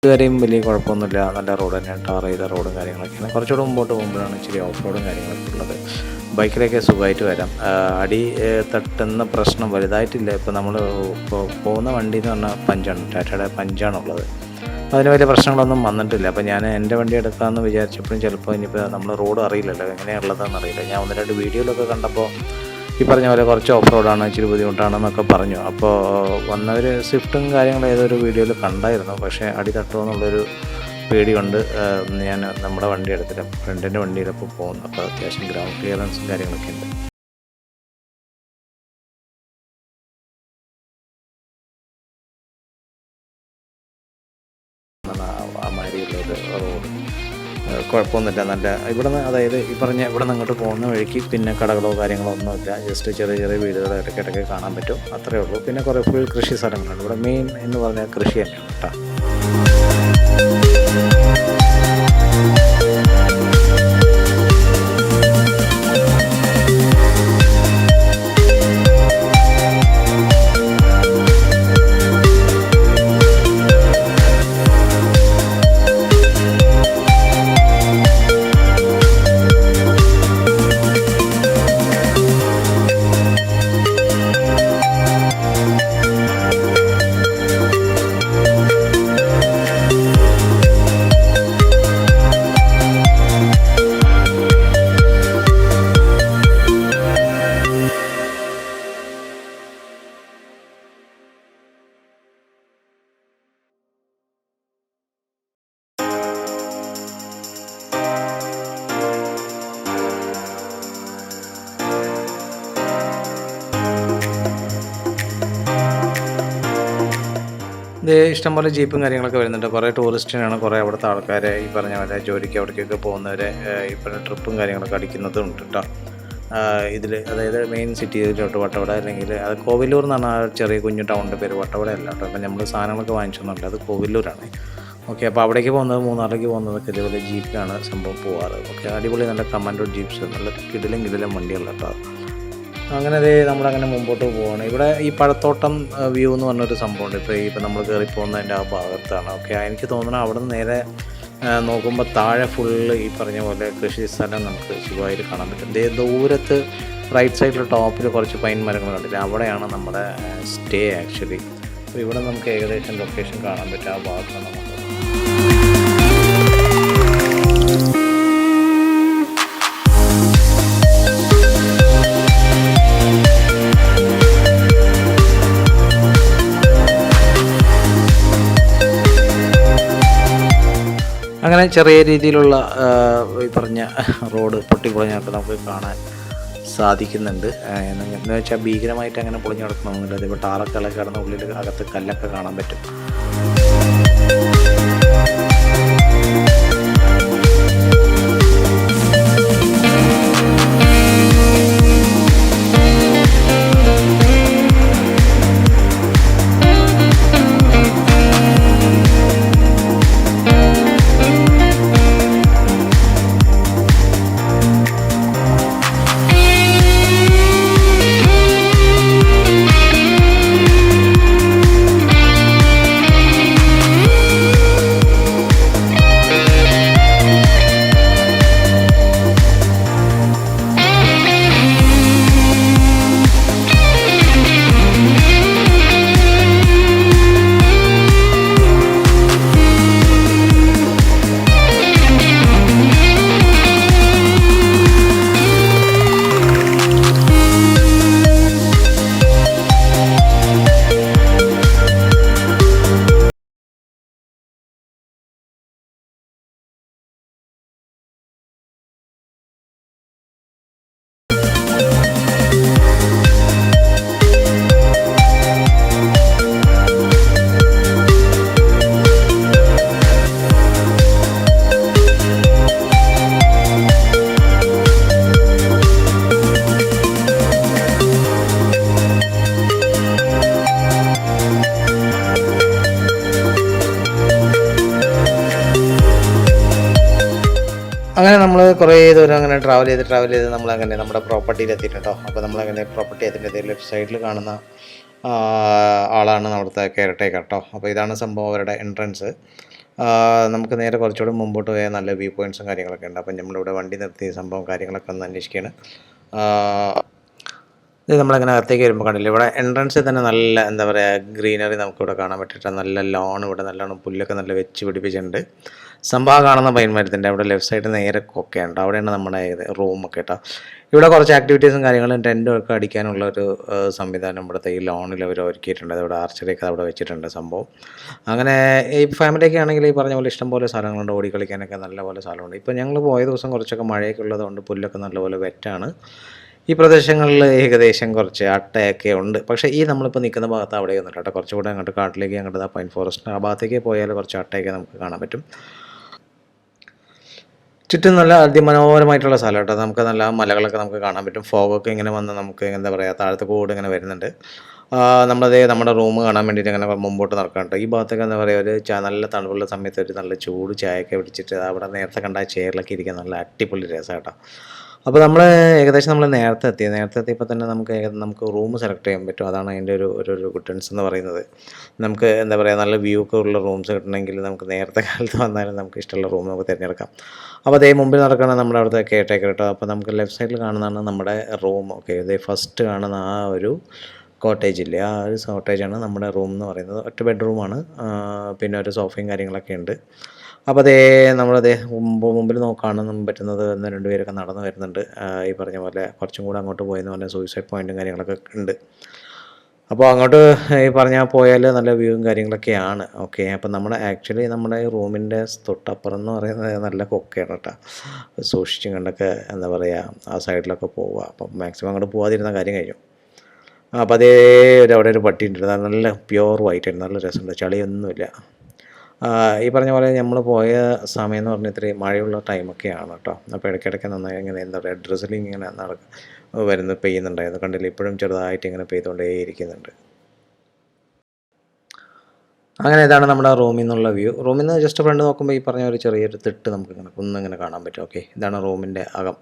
ഇതുവരെയും വലിയ കുഴപ്പമൊന്നുമില്ല. നല്ല റോഡ് തന്നെയാണ്, ടാർ ചെയ്ത റോഡും കാര്യങ്ങളൊക്കെയാണ്. കുറച്ചുകൂടെ മുമ്പോട്ട് പോകുമ്പോഴാണ് ഇച്ചിരി ഓഫ് റോഡും കാര്യങ്ങളൊക്കെ ഉള്ളത്. ബൈക്കിലൊക്കെ സുഖമായിട്ട് വരാം. അടി തട്ടുന്ന പ്രശ്നം വലുതായിട്ടില്ല. ഇപ്പോൾ നമ്മൾ പോകുന്ന വണ്ടി എന്ന് പറഞ്ഞാൽ പഞ്ചാണ്, ടാറ്റയുടെ പഞ്ചാണുള്ളത്. അതിന് വലിയ പ്രശ്നങ്ങളൊന്നും വന്നിട്ടില്ല. അപ്പോൾ ഞാൻ എൻ്റെ വണ്ടി എടുക്കാമെന്ന് വിചാരിച്ചപ്പോഴും ചിലപ്പോൾ ഇനിയിപ്പോൾ നമ്മൾ റോഡ് അറിയില്ലല്ലോ, എങ്ങനെയുള്ളതെന്ന് അറിയില്ല. ഞാൻ 1-2 വീഡിയോയിലൊക്കെ കണ്ടപ്പോൾ ഈ പറഞ്ഞ പോലെ കുറച്ച് ഓഫ് റോഡാണ്, ഇച്ചിരി ബുദ്ധിമുട്ടാണെന്നൊക്കെ പറഞ്ഞു. അപ്പോൾ വന്നവർ സ്വിഫ്റ്റും കാര്യങ്ങളും ഏതൊരു വീഡിയോയിൽ കണ്ടായിരുന്നു. പക്ഷേ അടി തട്ടുമോ എന്നുള്ളൊരു പേടി കൊണ്ട് ഞാൻ നമ്മുടെ വണ്ടി എടുത്തില്ല, ഫ്രണ്ടിൻ്റെ വണ്ടിയിലപ്പോൾ പോകുന്നു. അപ്പോൾ അത്യാവശ്യം ഗ്രൗണ്ട് ക്ലിയറൻസും കാര്യങ്ങളൊക്കെ ഉണ്ട്. മാരിയുള്ളൊരു റോഡ് കുഴപ്പമൊന്നുമില്ല. നല്ല ഇവിടുന്ന്, അതായത് ഈ പറഞ്ഞ ഇവിടെ നിന്ന് അങ്ങോട്ട് പോകുന്ന വഴിക്ക് പിന്നെ കടകളോ കാര്യങ്ങളോ ഒന്നുമില്ല. ജസ്റ്റ് ചെറിയ ചെറിയ വീടുകൾ ഇടയ്ക്കിടയ്ക്ക് കാണാൻ പറ്റും, അത്രയേ ഉള്ളൂ. പിന്നെ കുറേ ഫുൾ കൃഷി സ്ഥലങ്ങളുണ്ട്. ഇവിടെ മെയിൻ എന്ന് പറഞ്ഞാൽ കൃഷി തന്നെയാണ് കേട്ടോ. ഇത് ഇഷ്ടംപോലെ ജീപ്പും കാര്യങ്ങളൊക്കെ വരുന്നുണ്ട്. കുറേ ടൂറിസ്റ്റിനാണ്, കുറേ അവിടുത്തെ ആൾക്കാരെ ഈ പറഞ്ഞ പോലെ ജോലിക്ക് അവിടേക്കൊക്കെ പോകുന്നവരെ ഈ പറഞ്ഞ ട്രിപ്പും കാര്യങ്ങളൊക്കെ അടിക്കുന്നതും ഉണ്ട് കേട്ടോ. ഇതിൽ അതായത് മെയിൻ സിറ്റിയിലോട്ട് വട്ടവട, അല്ലെങ്കിൽ അത് കോവിലൂർ എന്നാണ് ആ ചെറിയ കുഞ്ഞു ടൗണിൻ്റെ പേര്. വട്ടവട അല്ല കേട്ടോ. അപ്പം നമ്മൾ സാധനങ്ങളൊക്കെ വാങ്ങിച്ചൊന്നുമില്ല, അത് കോവിലൂരാണ്. ഓക്കെ. അപ്പോൾ അവിടേക്ക് പോകുന്നത്, മൂന്നാറിലേക്ക് പോകുന്നതൊക്കെ ഇതേപോലെ ജീപ്പിലാണ് സംഭവം പോവാറ്. ഓക്കെ. അടിപൊളി നല്ല കമാൻഡോ ജീപ്സ്, നല്ല കിടിലം വണ്ടികൾ കേട്ടോ. അങ്ങനെ നമ്മളങ്ങനെ മുമ്പോട്ട് പോവുകയാണ്. ഇവിടെ ഈ പഴത്തോട്ടം വ്യൂ എന്ന് പറഞ്ഞൊരു സംഭവമുണ്ട്. ഇപ്പം നമ്മൾ കയറി പോകുന്നതിൻ്റെ ആ ഭാഗത്താണ്. ഓക്കെ. എനിക്ക് തോന്നുന്നത് അവിടെ നിന്ന് നേരെ നോക്കുമ്പോൾ താഴെ ഫുള്ള് ഈ പറഞ്ഞ പോലെ കൃഷി സ്ഥലം നമുക്ക് സുഖമായിട്ട് കാണാൻ പറ്റും. ദൂരത്ത് റൈറ്റ് സൈഡിൽ ടോപ്പിൽ കുറച്ച് പൈൻ മരങ്ങൾ കണ്ടില്ല, അവിടെയാണ് നമ്മുടെ സ്റ്റേ ആക്ച്വലി. അപ്പോൾ ഇവിടെ നമുക്ക് ഏകദേശം ലൊക്കേഷൻ കാണാൻ പറ്റും. ആ ഭാഗത്താണ് നമുക്ക് അങ്ങനെ ചെറിയ രീതിയിലുള്ള ഈ പറഞ്ഞ റോഡ് പൊട്ടിപ്പൊളിഞ്ഞൊക്കെ നമുക്ക് കാണാൻ സാധിക്കുന്നുണ്ട്. എന്ന് വെച്ചാൽ ഭീകരമായിട്ട് അങ്ങനെ പൊളിഞ്ഞ് കിടക്കണമെന്നില്ല. അതിപ്പോൾ ടാറൊക്കെ കിടന്ന ഉള്ളിൽ അകത്ത് കല്ലൊക്കെ കാണാൻ പറ്റും. അങ്ങനെ നമ്മൾ കുറേ ദൂരം അങ്ങനെ ട്രാവൽ ചെയ്ത് നമ്മളങ്ങനെ നമ്മുടെ പ്രോപ്പർട്ടിയിൽ എത്തിയിട്ടുണ്ടോ. അപ്പോൾ നമ്മളങ്ങനെ പ്രോപ്പർട്ടി എത്തിയിട്ട് ലെഫ്റ്റ് സൈഡിൽ കാണുന്ന ആളാണ് അവിടുത്തെ കെയർ ടേക്കർ കേട്ടോ. അപ്പോൾ ഇതാണ് സംഭവം അവരുടെ എൻട്രൻസ്. നമുക്ക് നേരെ കുറച്ചുകൂടി മുമ്പോട്ട് പോയാൽ നല്ല വ്യൂ പോയിൻറ്റ്സും കാര്യങ്ങളൊക്കെ ഉണ്ട്. അപ്പം നമ്മളിവിടെ വണ്ടി നിർത്തി സംഭവം കാര്യങ്ങളൊക്കെ ഒന്ന് അന്വേഷിക്കുകയാണ്. ഇത് നമ്മളങ്ങനെ അകത്തേക്ക് വരുമ്പോൾ കണ്ടില്ല, ഇവിടെ എൻട്രൻസിൽ തന്നെ നല്ല എന്താ പറയുക ഗ്രീനറി നമുക്കിവിടെ കാണാൻ പറ്റിയിട്ട് നല്ല ലോൺ, ഇവിടെ നല്ലോണം പുല്ലൊക്കെ നല്ല വെച്ച് പിടിപ്പിച്ചിട്ടുണ്ട്. സംഭവം കാണുന്ന പൈൻ മരത്തിൻ്റെ അവിടെ ലെഫ്റ്റ് സൈഡ് നേരെ കൊക്കയുണ്ട്, അവിടെയാണ് നമ്മുടെ റൂമൊക്കെ കേട്ടോ. ഇവിടെ കുറച്ച് ആക്ടിവിറ്റീസും കാര്യങ്ങളും ടെൻറ്റും ഒക്കെ അടിക്കാനുള്ളൊരു സംവിധാനം ഇവിടുത്തെ ഈ ലോണിൽ അവർ ഒരുക്കിയിട്ടുണ്ട്. ഇവിടെ ആർച്ചറിയൊക്കെ അവിടെ വെച്ചിട്ടുണ്ട് സംഭവം. അങ്ങനെ ഈ ഫാമിലിയൊക്കെ ആണെങ്കിൽ ഈ പറഞ്ഞ പോലെ ഇഷ്ടംപോലെ സ്ഥലങ്ങളുണ്ട്, ഓടി കളിക്കാനൊക്കെ നല്ലപോലെ സ്ഥലമുണ്ട്. ഇപ്പോൾ ഞങ്ങൾ പോയ ദിവസം കുറച്ചൊക്കെ മഴയൊക്കെ ഉള്ളതുകൊണ്ട് പുല്ലൊക്കെ നല്ലപോലെ വെറ്റാണ്. ഈ പ്രദേശങ്ങളിൽ ഏകദേശം കുറച്ച് അട്ടയൊക്കെ ഉണ്ട്. പക്ഷേ ഈ നമ്മളിപ്പോൾ നിൽക്കുന്ന ഭാഗത്ത് അവിടെയൊന്നും കേട്ടോ, കുറച്ചുകൂടെ അങ്ങോട്ട് കാട്ടിലേക്ക് അങ്ങോട്ട് പൈൻ ഫോറസ്റ്റ് ആ ഭാഗത്തേക്ക് പോയാൽ കുറച്ച് അട്ടയൊക്കെ നമുക്ക് കാണാൻ പറ്റും. ചുറ്റും നല്ല അതിമനോഹരമായിട്ടുള്ള സ്ഥലം കേട്ടോ. നമുക്ക് നല്ല മലകളൊക്കെ നമുക്ക് കാണാൻ പറ്റും. ഫോഗൊക്കെ ഇങ്ങനെ വന്ന് നമുക്ക് എന്താ പറയുക താഴത്തെ കൂടെ ഇങ്ങനെ വരുന്നുണ്ട്. നമ്മുടെ റൂം കാണാൻ വേണ്ടിയിട്ട് ഇങ്ങനെ മുമ്പോട്ട് നടക്കാനുണ്ട്. ഈ ഭാഗത്തൊക്കെ എന്താ പറയുക ഒരു നല്ല തണുപ്പുള്ള സമയത്ത് ഒരു നല്ല ചൂട് ചായയൊക്കെ പിടിച്ചിട്ട് അവിടെ നേരത്തെ കണ്ട ചെയറിലൊക്കെ ഇരിക്കാൻ നല്ല അടിപൊളി രസം കേട്ടോ. അപ്പോൾ ഏകദേശം നമ്മൾ നേരത്തെ എത്തിയപ്പോൾ തന്നെ നമുക്ക് റൂം സെലക്ട് ചെയ്യാൻ പറ്റും. അതാണ് അതിൻ്റെ ഒരു ഗുഡൻസ് എന്ന് പറയുന്നത്. നമുക്ക് എന്താ പറയുക നല്ല വ്യൂ ഒക്കെ ഉള്ള റൂംസ് കിട്ടണമെങ്കിൽ നമുക്ക് നേരത്തെ കാലത്ത് വന്നാലും നമുക്ക് ഇഷ്ടമുള്ള റൂം നമുക്ക് തിരഞ്ഞെടുക്കാം. അപ്പോൾ മുമ്പിൽ നടക്കുന്ന നമ്മുടെ അവിടുത്തെ കെയർടേക്കർ കേട്ടോ. അപ്പോൾ നമുക്ക് ലെഫ്റ്റ് സൈഡിൽ കാണുന്നതാണ് നമ്മുടെ റൂം. ഓക്കെ, ഫസ്റ്റ് കാണുന്ന ആ ഒരു കോട്ടേജ് ഇല്ലേ, ആ ഒരു കോട്ടേജാണ് നമ്മുടെ റൂം എന്ന് പറയുന്നത്. ഒറ്റ ബെഡ്റൂമാണ്, പിന്നെ ഒരു സോഫയും കാര്യങ്ങളൊക്കെ ഉണ്ട്. അപ്പോൾ മുമ്പിൽ കാണാൻ പറ്റുന്നത് രണ്ടുപേരൊക്കെ നടന്നു വരുന്നുണ്ട്. ഈ പറഞ്ഞ പോലെ കുറച്ചും കൂടെ അങ്ങോട്ട് പോയെന്ന് പറഞ്ഞാൽ സൂയിസൈഡ് പോയിൻറ്റും കാര്യങ്ങളൊക്കെ ഉണ്ട്. അപ്പോൾ അങ്ങോട്ട് ഈ പറഞ്ഞാൽ പോയാൽ നല്ല വ്യൂവും കാര്യങ്ങളൊക്കെയാണ്. ഓക്കെ, അപ്പം നമ്മുടെ റൂമിൻ്റെ തൊട്ടപ്പുറം എന്ന് പറയുന്നത് നല്ല കൊക്കയാണ് കേട്ടോ. സൂക്ഷിച്ചും കണ്ടൊക്കെ എന്താ പറയുക ആ സൈഡിലൊക്കെ പോവുക. അപ്പം മാക്സിമം അങ്ങോട്ട് പോകാതിരുന്ന കാര്യം കഴിഞ്ഞു. അപ്പോൾ അവിടെ ഒരു പട്ടി ഉണ്ട്, നല്ല പ്യുവർ വൈറ്റ് ആയിരുന്നു, നല്ല രസമുണ്ട്, ചളിയൊന്നുമില്ല. ഈ പറഞ്ഞ പോലെ നമ്മൾ പോയ സമയം എന്ന് പറഞ്ഞാൽ ഇത്രയും മഴയുള്ള ടൈമൊക്കെയാണ് കേട്ടോ. അപ്പോൾ ഇടയ്ക്കിടയ്ക്ക് നന്നായി ഇങ്ങനെ എന്താ പറയുക ഡ്രിസിലിങ് ഇങ്ങനെ പെയ്യുന്നുണ്ടായിരുന്നു, കണ്ടില്ല, ഇപ്പോഴും ചെറുതായിട്ട് ഇങ്ങനെ പെയ്തുകൊണ്ടേ ഇരിക്കുന്നുണ്ട്. അങ്ങനെ ഇതാണ് നമ്മുടെ റൂമിൽ നിന്നുള്ള വ്യൂ. റൂമിൽ നിന്ന് ജസ്റ്റ് ഫ്രണ്ട് നോക്കുമ്പോൾ ഈ പറഞ്ഞ ഒരു ചെറിയൊരു തിട്ട് നമുക്ക് ഇങ്ങനെ കുന്നിങ്ങനെ കാണാൻ പറ്റും. ഓക്കെ, ഇതാണ് റൂമിൻ്റെ അകം.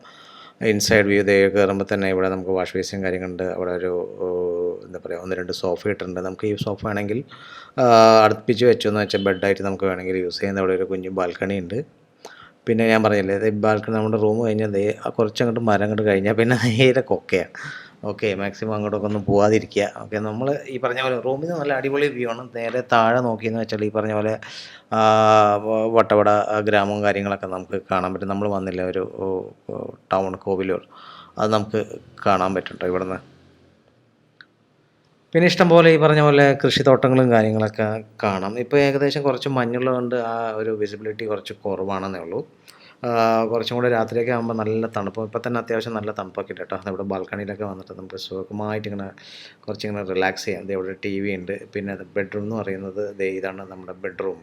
ഇൻസൈഡ് വ്യൂ കയറുമ്പോൾ തന്നെ ഇവിടെ നമുക്ക് വാഷ് ബേസിൻ കാര്യങ്ങളുണ്ട്. അവിടെ ഒരു എന്താ പറയുക, 1-2 സോഫ ഇട്ടിട്ടുണ്ട്. നമുക്ക് ഈ സോഫ വേണമെങ്കിൽ അടുപ്പിച്ച് വെച്ചെന്ന് വെച്ചാൽ ബെഡായിട്ട് നമുക്ക് വേണമെങ്കിൽ യൂസ് ചെയ്യുന്ന. അവിടെ ഒരു കുഞ്ഞു ബാൽക്കണി ഉണ്ട്. പിന്നെ ഞാൻ പറഞ്ഞില്ലേ, ബാൽക്കണി നമ്മുടെ റൂം കഴിഞ്ഞാൽ കുറച്ചങ്ങോട്ട് മരം അങ്ങോട്ട് കഴിഞ്ഞാൽ പിന്നെ നേരെ കൊക്കയാണ്. ഓക്കെ, മാക്സിമം അങ്ങോട്ടൊക്കെ ഒന്നും പോകാതിരിക്കുക. ഓക്കെ, നമ്മൾ ഈ പറഞ്ഞ പോലെ റൂമിൽ നിന്ന് നല്ല അടിപൊളി വ്യൂ ആണ്. നേരെ താഴെ നോക്കിയെന്ന് വെച്ചാൽ ഈ പറഞ്ഞ പോലെ വട്ടവട ഗ്രാമവും കാര്യങ്ങളൊക്കെ നമുക്ക് കാണാൻ പറ്റും. നമ്മൾ വന്നില്ല, ഒരു ടൗൺ കോവിലൂർ, അത് നമുക്ക് കാണാൻ പറ്റും കേട്ടോ ഇവിടുന്ന്. പിന്നെ ഇഷ്ടം പോലെ ഈ പറഞ്ഞ പോലെ കൃഷിത്തോട്ടങ്ങളും കാര്യങ്ങളൊക്കെ കാണാം. ഇപ്പോൾ ഏകദേശം കുറച്ച് മഞ്ഞുള്ളതുകൊണ്ട് ആ ഒരു വിസിബിലിറ്റി കുറച്ച് കുറവാണെന്നേ ഉള്ളൂ. കുറച്ചും കൂടെ രാത്രിയൊക്കെ ആകുമ്പോൾ നല്ല തണുപ്പ്. ഇപ്പോൾ തന്നെ അത്യാവശ്യം നല്ല തണുപ്പൊക്കെ ഉണ്ട് കേട്ടോ. ഇവിടെ ബാൽക്കണിയിലൊക്കെ വന്നിട്ട് നമുക്ക് സുഖമായിട്ട് ഇങ്ങനെ കുറച്ചിങ്ങനെ റിലാക്സ് ചെയ്യാം. ഇവിടെ TV ഉണ്ട്. പിന്നെ ബെഡ്റൂം എന്ന് പറയുന്നത് ഇതാണ് നമ്മുടെ ബെഡ്റൂം.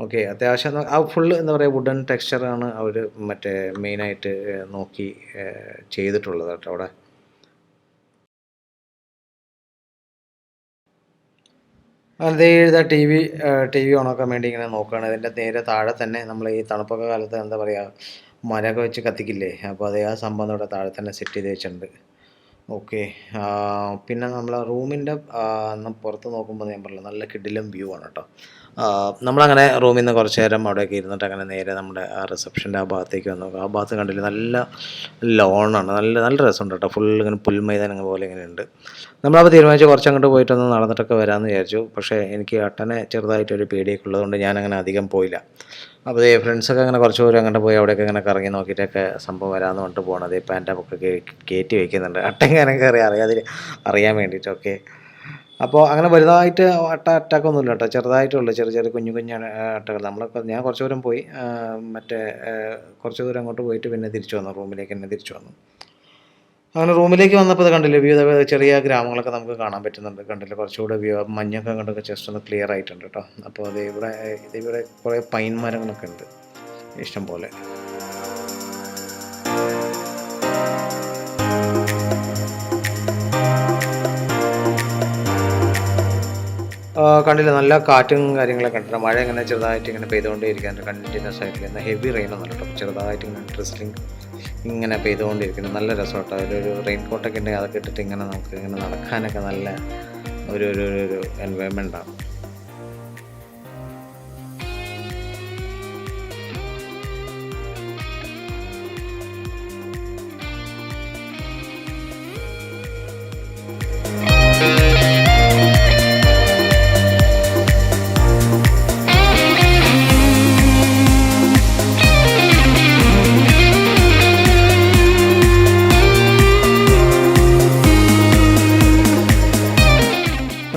ഓക്കെ, അത്യാവശ്യം ആ ഫുള്ള് എന്താ പറയുക, വുഡൻ ടെക്സ്ചറാണ് അവർ മറ്റേ മെയിനായിട്ട് നോക്കി ചെയ്തിട്ടുള്ളത് കേട്ടോ അവിടെ. അതേ ഇതാ ടി വി ഓണാക്കാൻ വേണ്ടി ഇങ്ങനെ നോക്കുകയാണ്. ഇതിൻ്റെ നേരെ താഴെ തന്നെ നമ്മൾ ഈ തണുപ്പൊക്കെ കാലത്ത് എന്താ പറയുക, മരമൊക്കെ വെച്ച് കത്തിക്കില്ലേ, അപ്പോൾ അതേ ആ സംഭവം ഇവിടെ താഴെ തന്നെ സെറ്റ് ചെയ്ത് വെച്ചിട്ടുണ്ട്. ഓക്കെ, പിന്നെ നമ്മൾ റൂമിൻ്റെ പുറത്ത് നോക്കുമ്പോൾ ഞാൻ പറഞ്ഞില്ല, നല്ല കിടിലം വ്യൂ ആണ് കേട്ടോ. നമ്മളങ്ങനെ റൂമിൽ നിന്ന് കുറച്ച് നേരം അവിടെയൊക്കെ ഇരുന്നിട്ട് അങ്ങനെ നേരെ നമ്മുടെ ആ റിസപ്ഷൻ്റെ ആ ഭാഗത്തേക്ക് വന്നു. ആ ഭാഗത്ത് കണ്ടില്ല, നല്ല ലോണാണ്, നല്ല നല്ല രസമുണ്ട് കേട്ടോ. ഫുൾ ഇങ്ങനെ പുൽമൈതാനം പോലെ ഇങ്ങനെ ഉണ്ട്. നമ്മളപ്പോൾ തീരുമാനിച്ചു കുറച്ച് അങ്ങോട്ട് പോയിട്ടൊന്ന് നടന്നിട്ടൊക്കെ വരാമെന്ന് വിചാരിച്ചു. പക്ഷേ എനിക്ക് അട്ടനെ ചെറുതായിട്ടൊരു പേടിയൊക്കെ ഉള്ളതുകൊണ്ട് ഞാനങ്ങനെ അധികം പോയില്ല. അപ്പോൾ ഫ്രണ്ട്സൊക്കെ അങ്ങനെ കുറച്ച് ദൂരം അങ്ങോട്ട് പോയി അവിടെയൊക്കെ ഇങ്ങനെ കറങ്ങി നോക്കിയിട്ടൊക്കെ സംഭവം വരാമെന്ന് പറഞ്ഞിട്ട് പോകണത്. പാൻറ്റൊക്കെ കയറ്റി വയ്ക്കുന്നുണ്ട് അട്ടങ്ങനെ കയറി അറിയാൻ വേണ്ടിയിട്ടൊക്കെ. അപ്പോൾ അങ്ങനെ വലുതായിട്ട് അറ്റാക്കൊന്നുമില്ല കേട്ടോ, ചെറുതായിട്ടുള്ളൂ, ചെറിയ കുഞ്ഞു അട്ടകൾ. ഞാൻ കുറച്ച് ദൂരം പോയി, കുറച്ച് ദൂരം അങ്ങോട്ട് പോയിട്ട് പിന്നെ തിരിച്ചു വന്നു, റൂമിലേക്ക് തന്നെ തിരിച്ചു വന്നു. അങ്ങനെ റൂമിലേക്ക് വന്നപ്പോൾ ഇത് കണ്ടില്ലേ, വ്യൂ ചെറിയ ഗ്രാമങ്ങളൊക്കെ നമുക്ക് കാണാൻ പറ്റുന്നുണ്ട്. കണ്ടില്ലേ, കുറച്ചുകൂടെ വ്യൂ മഞ്ഞൊക്കെ കണ്ടൊക്കെ ജസ്റ്റ് ഒന്ന് ക്ലിയർ ആയിട്ടുണ്ട് കേട്ടോ. അപ്പോൾ ഇവിടെ കുറേ പൈൻ മരങ്ങളൊക്കെ ഉണ്ട് ഇഷ്ടം പോലെ. കണ്ടില്ല, നല്ല കാറ്റും കാര്യങ്ങളൊക്കെ കണ്ടില്ല. മഴ ഇങ്ങനെ ചെറുതായിട്ട് ഇങ്ങനെ പെയ്തുകൊണ്ടേ ഇരിക്കാറുണ്ട് കണ്ടിന്യൂസ് ആയിട്ട്. എന്നാൽ ഹെവി റെയിനൊന്നും കേട്ടോ, ചെറുതായിട്ട് ഇങ്ങനെ ഡ്രിസ്ലിങ് ഇങ്ങനെ പെയ്തുകൊണ്ടിരിക്കുന്നു. നല്ല രസം കേട്ടോ. ഒരു റെയിൻ കോട്ടൊക്കെ ഉണ്ടെങ്കിൽ അതൊക്കെ ഇട്ടിട്ട് ഇങ്ങനെ നമുക്ക് ഇങ്ങനെ നടക്കാനൊക്കെ നല്ല ഒരു എൻവയോൺമെൻറ്റാണ്.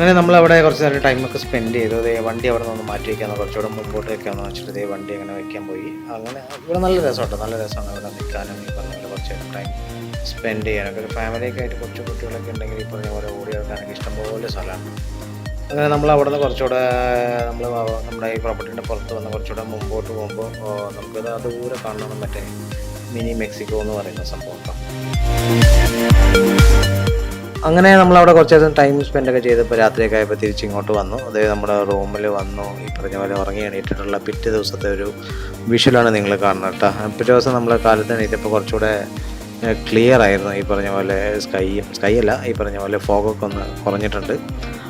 അങ്ങനെ നമ്മളവിടെ കുറച്ച് നേരം ടൈമൊക്കെ സ്പെൻഡ് ചെയ്തു. വണ്ടി അവിടെ നിന്ന് മാറ്റി വയ്ക്കാമെന്ന്, കുറച്ചുകൂടെ മുമ്പോട്ട് വയ്ക്കാമെന്ന് വെച്ചിട്ട് വണ്ടി അങ്ങനെ വയ്ക്കാൻ പോയി. അങ്ങനെ ഇവിടെ നല്ല രസമുണ്ട്, നല്ല രസമാണ് ഇവിടെ നിൽക്കാനും. ഈ പറഞ്ഞ പോലെ കുറച്ച് നേരം ടൈം സ്പെൻഡ് ചെയ്യാനൊക്കെ. ഒരു ഫാമിലിയൊക്കെ ആയിട്ട് കുറച്ച് കുട്ടികളൊക്കെ ഉണ്ടെങ്കിൽ ഈ പറഞ്ഞ പോലെ ഓടി നടക്കാനൊക്കെ ഇഷ്ടംപോലെ സ്ഥലമാണ്. അങ്ങനെ നമ്മൾ അവിടെ നിന്ന് കുറച്ചുകൂടെ നമ്മുടെ ഈ പ്രോപ്പർട്ടീൻ്റെ പുറത്ത് വന്ന് കുറച്ചുകൂടെ മുമ്പോട്ട് പോകുമ്പോൾ നമുക്കത് ദൂരെ കാണണം, മറ്റേ മിനി മെക്സിക്കോ എന്ന് പറയുന്ന സംഭവം. അങ്ങനെ നമ്മളവിടെ കുറച്ച് നേരം ടൈം സ്പെൻഡൊക്കെ ചെയ്തപ്പോൾ രാത്രിയൊക്കെ ആയപ്പോൾ തിരിച്ചിങ്ങോട്ട് വന്നു. നമ്മുടെ റൂമിൽ വന്നു. ഈ പറഞ്ഞ പോലെ ഉറങ്ങി എണീറ്റിട്ടുള്ള പിറ്റേ ദിവസത്തെ ഒരു വിഷ്വലാണ് നിങ്ങൾ കാണുന്നത് കേട്ടോ. പിറ്റേ ദിവസം നമ്മൾ കാലത്ത് എണീറ്റപ്പോൾ കുറച്ചുകൂടെ ക്ലിയർ ആയിരുന്നു. ഈ പറഞ്ഞ പോലെ സ്കൈ അല്ല, ഈ പറഞ്ഞ പോലെ ഫോഗൊക്കെ ഒന്ന് കുറഞ്ഞിട്ടുണ്ട്.